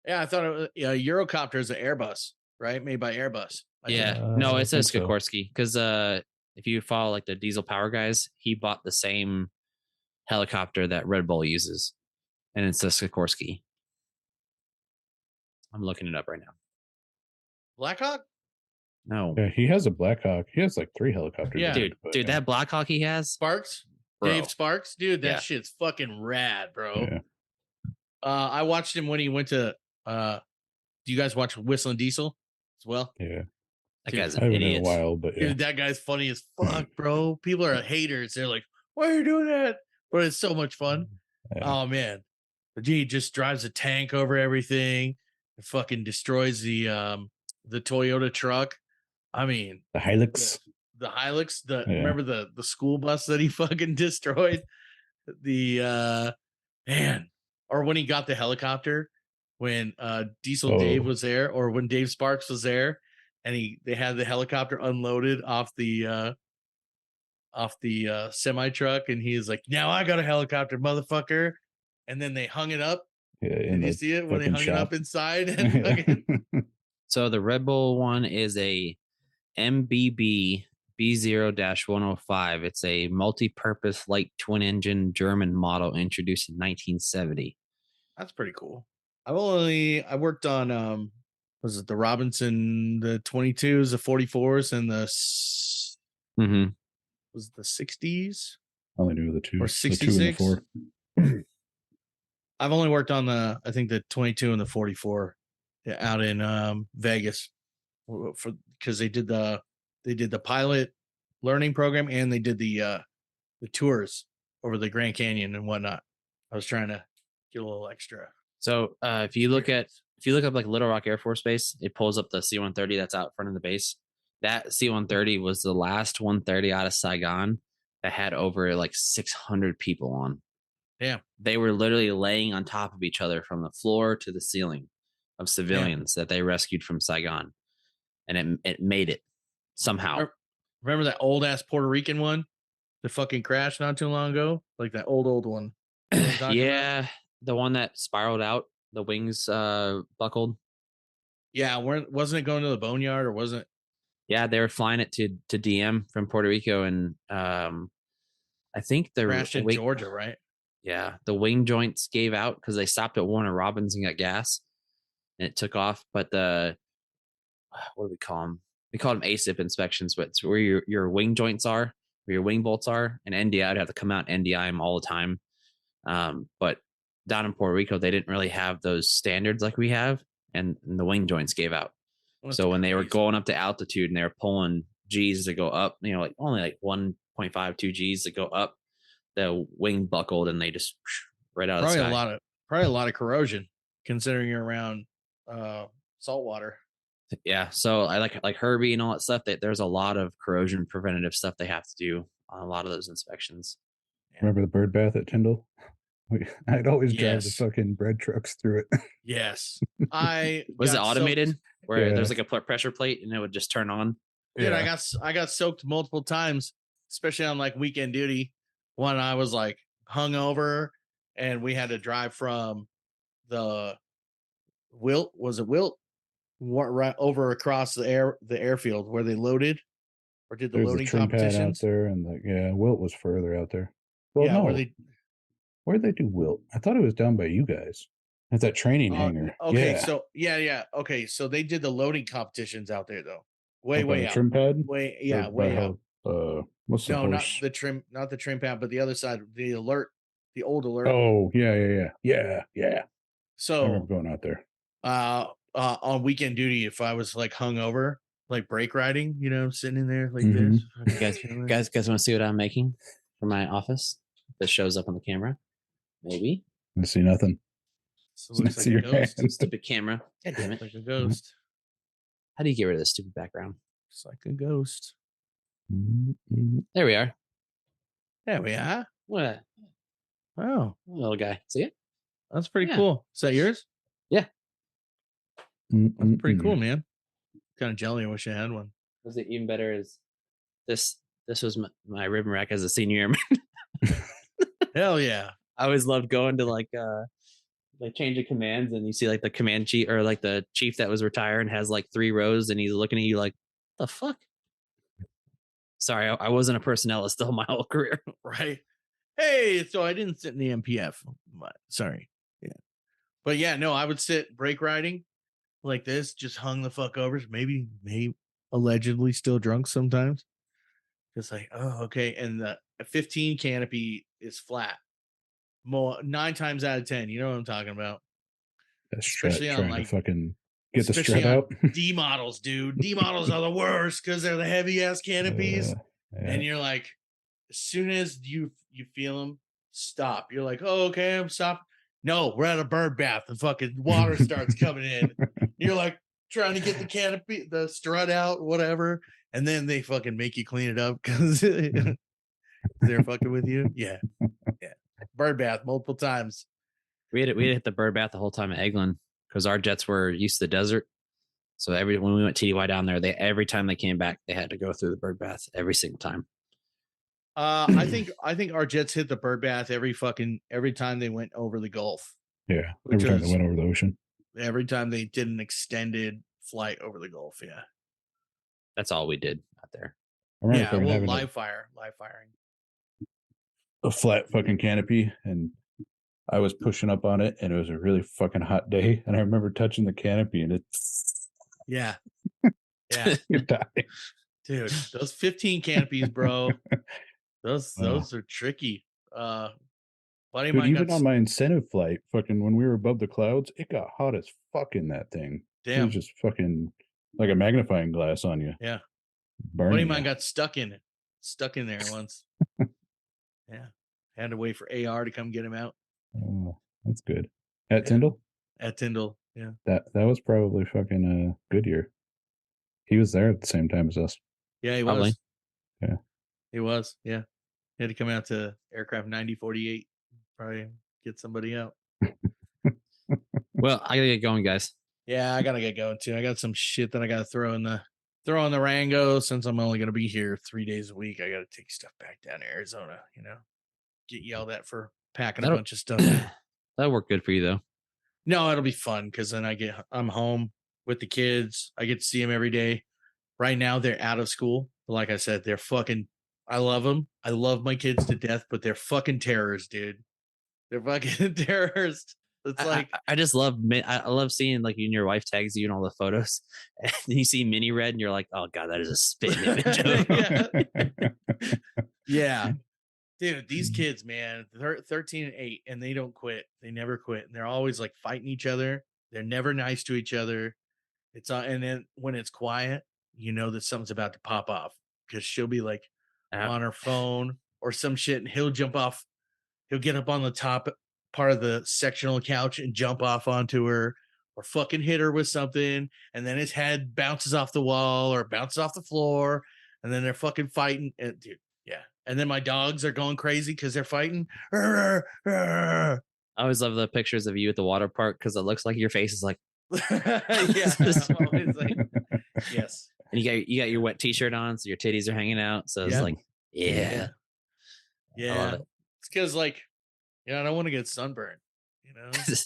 Yeah, I thought it was, Eurocopter is an Airbus, right? Made by Airbus. No, it's a Sikorsky because if you follow like the diesel power guys, he bought the same helicopter that Red Bull uses, and it's a Sikorsky. I'm looking it up right now. Blackhawk? No, Yeah, he has a Black Hawk. He has like 3 helicopters. Yeah. I think, but, dude, that Black Hawk he has, Sparks? Bro. Dave Sparks? Dude, that Yeah. shit's fucking rad, bro. Yeah. I watched him when he went to do you guys watch Whistling Diesel as well? Yeah. that Dude, guy's I an haven't in idiot. a while, but yeah. Dude, that guy's funny as fuck, bro. People are haters. They're like, why are you doing that? But it's so much fun. Yeah. Oh man. But he just drives a tank over everything and fucking destroys the Toyota truck. I mean, The Hilux. the Hilux, Yeah. remember the school bus that he fucking destroyed? The man. Or when he got the helicopter, when Diesel Dave Oh. was there, or when Dave Sparks was there, and they had the helicopter unloaded off the semi truck, and he was like, "Now I got a helicopter, motherfucker!" And then they hung it up. Yeah, Did you see it when they fucking hung it up shop. inside? And fucking, So the Red Bull one is a MBB B0-105. It's a multi-purpose light twin-engine German model introduced in 1970. that's pretty cool. I worked on was it the Robinson, the 22s, the 44s, and Mm-hmm. was it the 60s? Only do the 2 Or the 2 and the 66? 4. I've only worked on I think the 22 and the 44 out in Vegas because they did the pilot learning program, and they did the tours over the Grand Canyon and whatnot. I was trying to get a little extra. So if you look up like Little Rock Air Force Base, it pulls up the C-130 that's out front of the base. That C-130 was the last 130 out of Saigon that had over like 600 people on. Damn. They were literally laying on top of each other from the floor to the ceiling of civilians that they rescued from Saigon. And it made it somehow. Remember that old ass Puerto Rican one that fucking crashed not too long ago? Like that old one. You know what I'm talking about? Yeah. The one that spiraled out, the wings buckled. Yeah, wasn't it going to the boneyard, or wasn't it? Yeah, they were flying it to DM from Puerto Rico, and I think the Crashed in Georgia, right? Yeah, the wing joints gave out because they stopped at Warner Robins and got gas, and it took off. But what do we call them? We call them ASIP inspections, but it's where your wing joints are, where your wing bolts are, and NDI would have to come out and NDI them all the time. But down in Puerto Rico, they didn't really have those standards like we have, and the wing joints gave out. So when they were going up to altitude and they were pulling G's to go up, like only like 1.5, 2 G's to go up, the wing buckled and they just right out of the sky. Probably a lot of corrosion considering you're around salt water. Yeah. So I like Herbie and all that stuff. There's a lot of corrosion preventative stuff they have to do on a lot of those inspections. Remember the bird bath at Tyndall? I'd always drive the Yes. fucking bread trucks through it. Yes. I Was it got automated soaked. where Yeah. there's like a pressure plate and it would just turn on? Dude, I got soaked multiple times, especially on like weekend duty when I was like hungover and we had to drive from the Wilt, was it Wilt? Right over across the airfield where they loaded or did the There's a loading trim pad out competitions. there, and Wilt was further out there. Well, Yeah, no, where where'd they do Wilt? I thought it was down by you guys. At that training hangar. Okay, Yeah. so yeah. Okay, so they did the loading competitions out there though. Up by Way the out. trim pad. Way Or by way out. how, what's the No, horse? not the trim pad, but the other side, the old alert. Oh, yeah. I remember So going out there. on weekend duty, if I was like hungover, like brake riding, sitting in there like Mhm. this. Guys want to see what I'm making for my office? This shows up on the camera. Maybe. I see nothing. So it looks See like a your ghost. hands. Stupid camera. God damn it. Like a ghost. How do you get rid of this stupid background? It's like a ghost. Mhm. There we are. There we are. What Oh, little guy. See it? that's pretty Yeah. cool. Is that yours? That's pretty Mhm. cool, man. Kind of jelly. I wish I had one. Was it even better as this was my ribbon rack as a senior airman. Hell yeah. I always loved going to like change of commands and you see like the command chief or like the chief that was retiring has like 3 rows and he's looking at you like, the fuck? Sorry, I wasn't a personnel still my whole career. Right. Hey, so I didn't sit in the MPF. Sorry. But yeah, no, I would sit brake riding like this, just hung the fuck over. Maybe allegedly still drunk sometimes. Just like, oh, okay. And the 15 canopy is flat. More 9 times out of 10. You know what I'm talking about? Especially on like fucking get the strut out. D models, dude. D models are the worst because they're the heavy ass canopies. And you're like, as soon as you feel them, stop. You're like, oh, okay, I'm stopped. No, we're at a bird bath and fucking water starts coming in. You're like trying to get the canopy, the strut out, whatever. And then they fucking make you clean it up because they're fucking with you. Yeah. Yeah. Bird bath multiple times. We had to hit the bird bath the whole time at Eglin because our jets were used to the desert. So when we went TDY down there, every time they came back, they had to go through the bird bath every single time. I think our jets hit the bird bath every time they went over the Gulf. Yeah, every time they went over the ocean. Every time they did an extended flight over the Gulf. Yeah, that's all we did out there. Yeah, well, live firing. A flat fucking canopy, and I was pushing up on it, and it was a really fucking hot day, and I remember touching the canopy, and it's yeah, you die, dude. Those 15 canopies, bro. Those are tricky. Buddy, dude, even on my incentive flight, fucking when we were above the clouds, it got hot as fuck in that thing. Damn, it was just fucking like a magnifying glass on you. Yeah, buddy, mine got stuck in there once. Yeah, had to wait for AR to come get him out. Oh, that's good. At Tyndall? At Tyndall, yeah. That was probably fucking Goodyear. He was there at the same time as us. Yeah, he probably. was. Yeah. He was, yeah. He had to come out to aircraft 9048, probably get somebody out. Well, I gotta get going, guys. Yeah, I gotta get going too. I got some shit that I gotta throw in the Rango since I'm only gonna be here 3 days a week. I gotta take stuff back down to Arizona, get yelled at for packing a bunch of stuff. That'll work good for you though. No, it'll be fun because then I'm home with the kids. I get to see them every day. Right now they're out of school. Like I said, they're fucking, I love them. I love my kids to death, but they're fucking terrorists, dude. They're fucking terrorists. It's I just love, I love seeing like you and your wife tags you in all the photos and you see Mini Red and you're like, oh God, that is a spitting image of him. Yeah. Dude, these kids, man, they're 13 and 8 and they don't quit. They never quit. And they're always like fighting each other. They're never nice to each other. And then when it's quiet, you know that something's about to pop off because she'll be like on her phone or some shit and he'll jump off. He'll get up on the top part of the sectional couch and jump off onto her or fucking hit her with something. And then his head bounces off the wall or bounces off the floor. And then they're fucking fighting. And dude, yeah. And then my dogs are going crazy because they're fighting. I always love the pictures of you at the water park because it looks like your face is like, yeah, I'm always like, yes. And you got your wet t-shirt on, so your titties are hanging out. So it's like, yeah. It's because like, I don't want to get sunburned.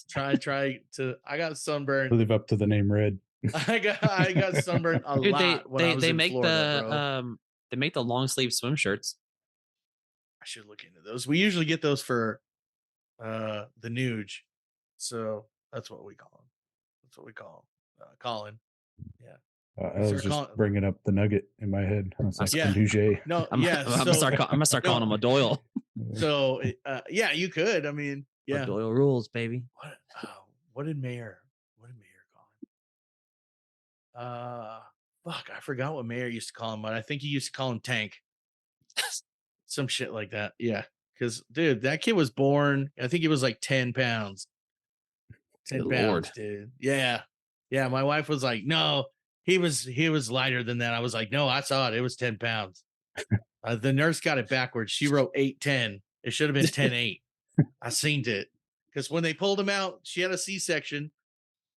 Try to. I got sunburned. Live up to the name Red. I got sunburned a lot. They make Florida, they make the long sleeve swim shirts. I should look into those. We usually get those for the Nuge, so that's what we call them. That's what we call them. Colin. Yeah. I was just bringing up the Nugget in my head. I was like, No, I'm gonna start calling him a Doyle. So, yeah, you could. I mean, yeah. Doyle rules, baby. What did Mayor call him? Fuck, I forgot what Mayor used to call him, but I think he used to call him Tank. Some shit like that. Yeah. Because, dude, that kid was born, I think he was like 10 pounds. 10 pounds, Lord. Dude. Yeah. Yeah. My wife was like, no, he was lighter than that. I was like, no, I saw it. It was 10 pounds. The nurse got it backwards. She wrote 8-10. It should have been 10-8. I seen it. Because when they pulled him out, she had a C-section.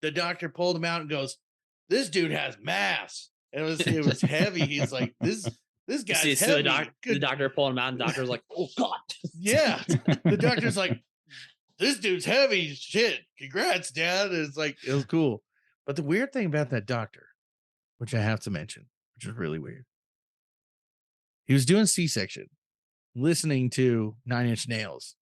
The doctor pulled him out and goes, this dude has mass. It was heavy. He's like, this guy's heavy. The doctor pulled him out and the doctor was like, oh God. Yeah. The doctor's like, this dude's heavy. Shit. Congrats, Dad. It's like, it was cool. But the weird thing about that doctor, which I have to mention, which is really weird. He was doing C-section, listening to 9 Inch Nails.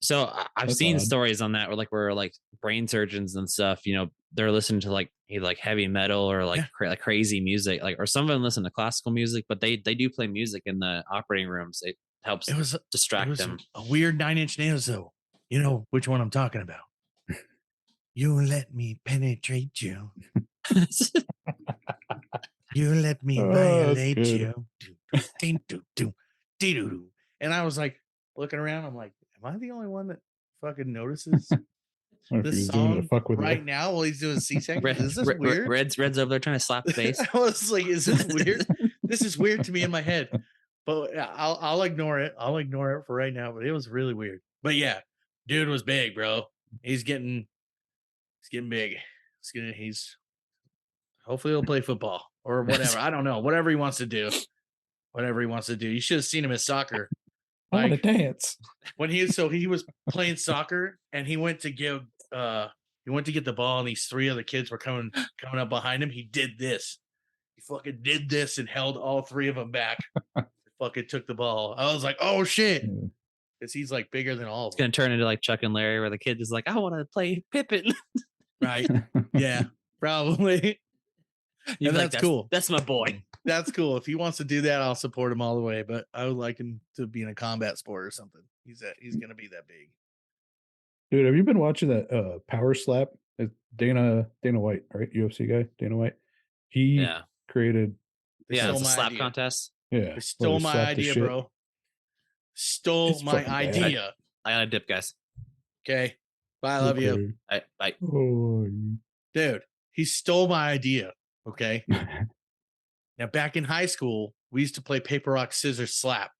So I've That's seen odd. stories on that where like brain surgeons and stuff, they're listening to like either like heavy metal or like, like crazy music, like, or some of them listen to classical music, but they do play music in the operating rooms. It helps distract them. A weird 9 Inch Nails though. You know which one I'm talking about. You let me penetrate you. You let me violate you. And I was like looking around. I'm like, am I the only one that fucking notices this song right now while he's doing C-section? Is this weird? Red's over there trying to slap the bass. I was like, is this weird? This is weird to me in my head. But I'll ignore it. I'll ignore it for right now. But it was really weird. But yeah, dude was big, bro. He's getting big. He's hopefully he'll play football or whatever. I don't know. Whatever he wants to do. You should have seen him at soccer. I want to dance. When he was playing soccer and he went to get the ball and these 3 other kids were coming up behind him. He did this. He fucking did this and held all 3 of them back. Fucking took the ball. I was like, oh shit. Because he's like bigger than all of them. It's gonna turn into like Chuck and Larry where the kid is like, I want to play Pippin. Right. Yeah, probably. And that's cool. That's my boy. That's cool. If he wants to do that, I'll support him all the way. But I would like him to be in a combat sport or something. He's gonna be that big. Dude, have you been watching that Power Slap? It's Dana White, right? UFC guy, Dana White. He created. It's a slap contest. Yeah, they stole my idea, bro. Stole my idea. I got a dip, guys. Okay. Bye. I love you. Bye. Oh. Dude, he stole my idea. Okay. Now, back in high school, we used to play paper, rock, scissors, slap.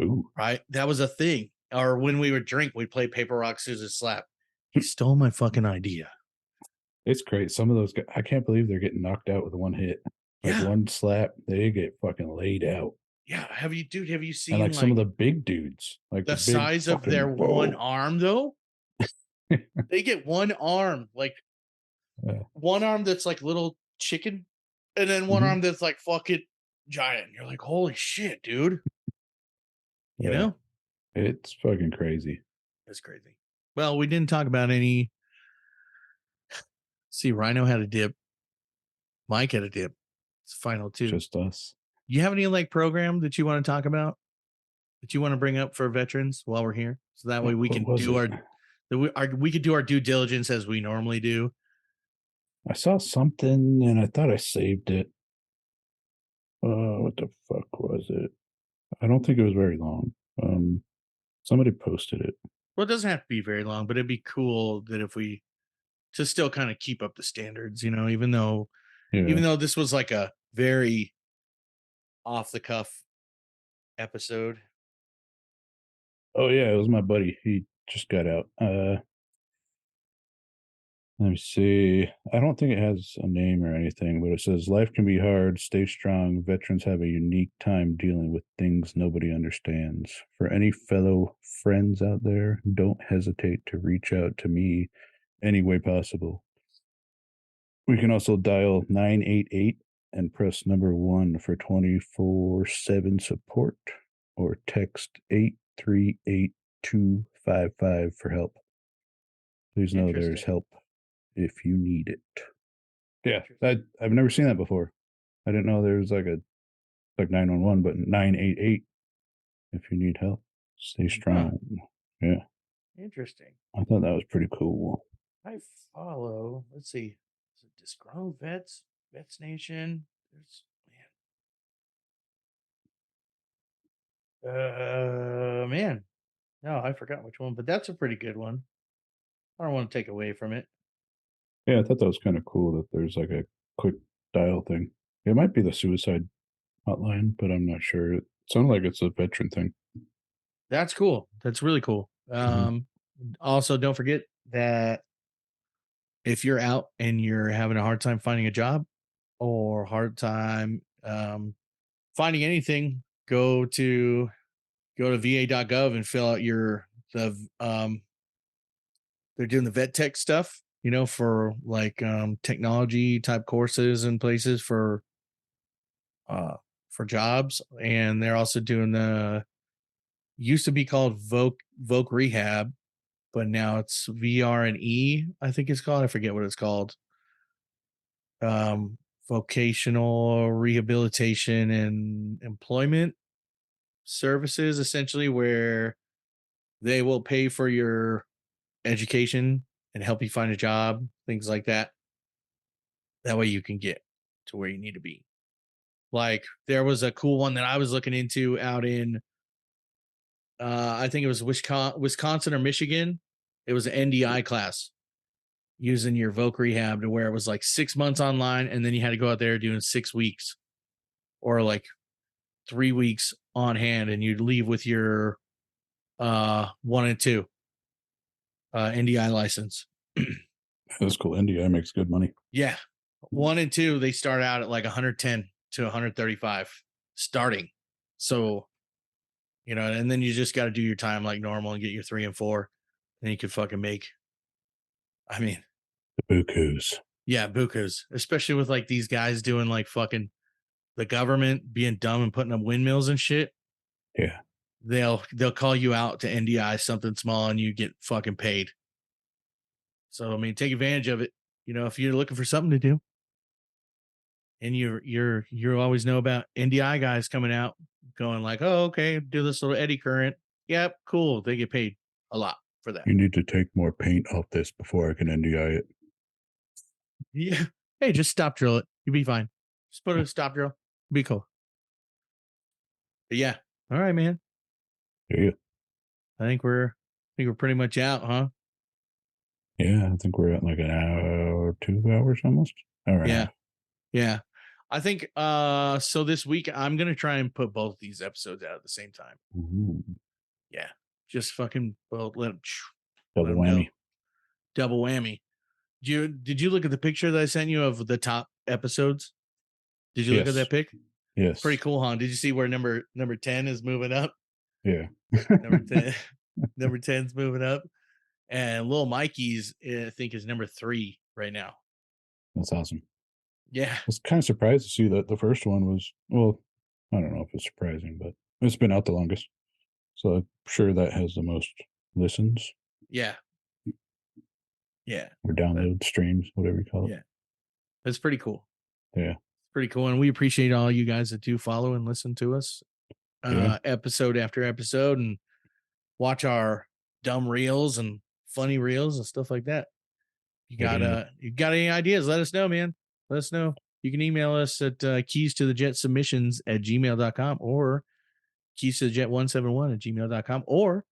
Ooh. Right? That was a thing. Or when we would drink, we'd play paper, rock, scissors, slap. He stole my fucking idea. It's great. Some of those guys, I can't believe they're getting knocked out with one hit. Like one slap, they get fucking laid out. Yeah. Have you seen and like some of the big dudes, like the size of their one arm though? They get one arm, like one arm that's like little chicken, and then one arm that's like fucking giant. You're like, holy shit, dude. You know? It's fucking crazy. It's crazy. Well, we didn't talk about any. See, Rhino had a dip. Mike had a dip. It's final 2. Just us. You have any like program that you want to talk about? That you want to bring up for veterans while we're here? So that way we can do we could do our due diligence as we normally do. I saw something and I thought I saved it. What the fuck was it? I don't think it was very long. Somebody posted it. Well, it doesn't have to be very long, but it'd be cool that if we to still kind of keep up the standards, even though this was like a very off the cuff episode. Oh yeah, it was my buddy. He just got out. Let me see. I don't think it has a name or anything, but it says life can be hard. Stay strong. Veterans have a unique time dealing with things nobody understands. For any fellow friends out there, don't hesitate to reach out to me any way possible. We can also dial 988 and press number 1 for 24/7 support, or text 838-255 for help. Please know there's help if you need it. Yeah, I've never seen that before. I didn't know there was like 911, but 988 if you need help. Stay strong. Yeah. Interesting. I thought that was pretty cool. I follow. Let's see. Is it Disgruntled Vets? Vets Nation. There's man. No, I forgot which one, but that's a pretty good one. I don't want to take away from it. Yeah, I thought that was kind of cool that there's like a quick dial thing. It might be the suicide hotline, but I'm not sure. It sounded like it's a veteran thing. That's cool. That's really cool. Also, don't forget that if you're out and you're having a hard time finding a job or hard time finding anything, go to va.gov and fill out they're doing the vet tech stuff, for like technology type courses and places for jobs. And they're also doing used to be called Voc Rehab, but now it's VR&E, I think it's called. I forget what it's called. Vocational rehabilitation and employment services, essentially, where they will pay for your education and help you find a job, things like that. That way you can get to where you need to be. Like there was a cool one that I was looking into out in I think it was Wisconsin or Michigan. It was an NDI class using your voc rehab, to where it was like 6 months online, and then you had to go out there doing 6 weeks or like 3 weeks on hand, and you'd leave with your 1 and 2 NDI license. That's cool. NDI makes good money. Yeah. 1 and 2, they start out at like 110 to 135 starting. So, you know, and then you just got to do your time like normal and get your 3 and 4. And you could fucking make, I mean, the bukus. Yeah, bukus. Especially with like these guys doing like fucking the government being dumb and putting up windmills and shit. Yeah. They'll call you out to NDI something small and you get fucking paid. So I mean, take advantage of it. You know, if you're looking for something to do, and you always know about NDI guys coming out going like, oh, okay, do this little eddy current. Yep, cool. They get paid a lot for that. You need to take more paint off this before I can NDI it. Yeah. Hey, just stop drill it. You'll be fine. Just put a stop drill. Be cool. But yeah. All right, man. Yeah. I think we're pretty much out, huh? Yeah, I think we're at like an hour, 2 hours almost. All right. Yeah. Yeah. I think so this week I'm gonna try and put both these episodes out at the same time. Ooh. Yeah. Just fucking let them Double whammy. Double whammy. Did you look at the picture that I sent you of the top episodes? Did you look at that pic? Yes. Pretty cool, huh? Did you see where number 10 is moving up? Yeah. Number 10's moving up. And Lil Mikey's, I think, is number 3 right now. That's awesome. Yeah. I was kind of surprised to see that the first one was, well, I don't know if it's surprising, but it's been out the longest. So I'm sure that has the most listens. Yeah. Yeah. Or download streams, whatever you call it. Yeah. It's pretty cool. Yeah. It's pretty cool. And we appreciate all you guys that do follow and listen to us episode after episode and watch our dumb reels and funny reels and stuff like that. You got any ideas? Let us know, man. Let us know. You can email us at keystothejet@gmail.com or keystothejet171@gmail.com, or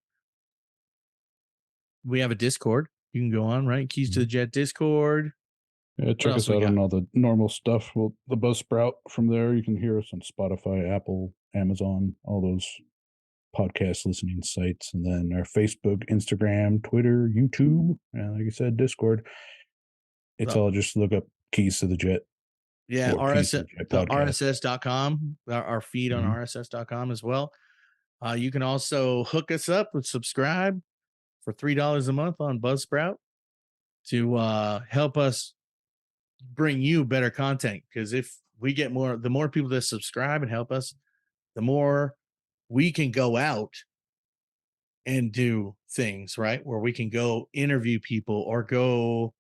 we have a Discord you can go on, right? Keys to the Jet Discord. Yeah, check us out on all the normal stuff. Well, the Buzzsprout from there. You can hear us on Spotify, Apple, Amazon, all those podcast listening sites, and then our Facebook, Instagram, Twitter, YouTube, and like I said, Discord. It's all just look up Keys to the Jet. Yeah, RSS.com, our feed on RSS.com as well. You can also hook us up and subscribe for $3 a month on Buzzsprout to help us bring you better content. Because if we get the more people that subscribe and help us, the more we can go out and do things, right? Where we can go interview people or go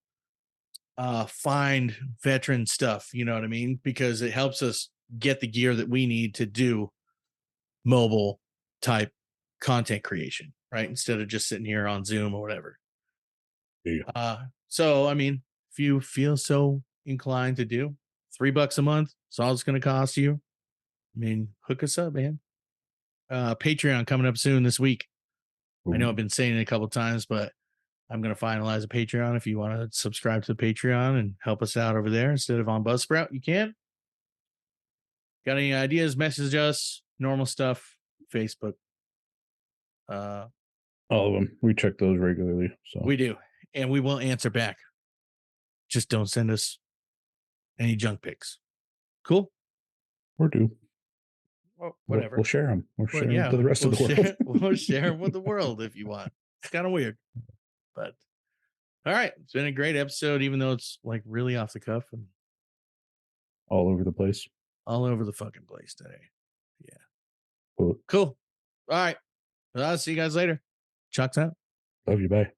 find veteran stuff, you know what I mean? Because it helps us get the gear that we need to do mobile type content creation, right? Instead of just sitting here on Zoom or whatever. Yeah. So, I mean, if you feel so inclined to do $3 a month, it's all it's going to cost you. I mean, hook us up, man. Patreon coming up soon this week. Ooh. I know I've been saying it a couple of times, but I'm going to finalize a Patreon. If you want to subscribe to the Patreon and help us out over there instead of on Buzzsprout, you can. Got any ideas? Message us. Normal stuff. Facebook. All of them. We check those regularly. So we do. And we will answer back. Just don't send us any junk pics. Cool? Or do. Well, whatever. We'll share them. We'll share them to the rest of the world. We'll share them with the world if you want. It's kind of weird. But all right, it's been a great episode, even though it's like really off the cuff and all over the place. All over the fucking place today. Yeah. Cool. All right. Well, I'll see you guys later. Chuck's out. Love you. Bye.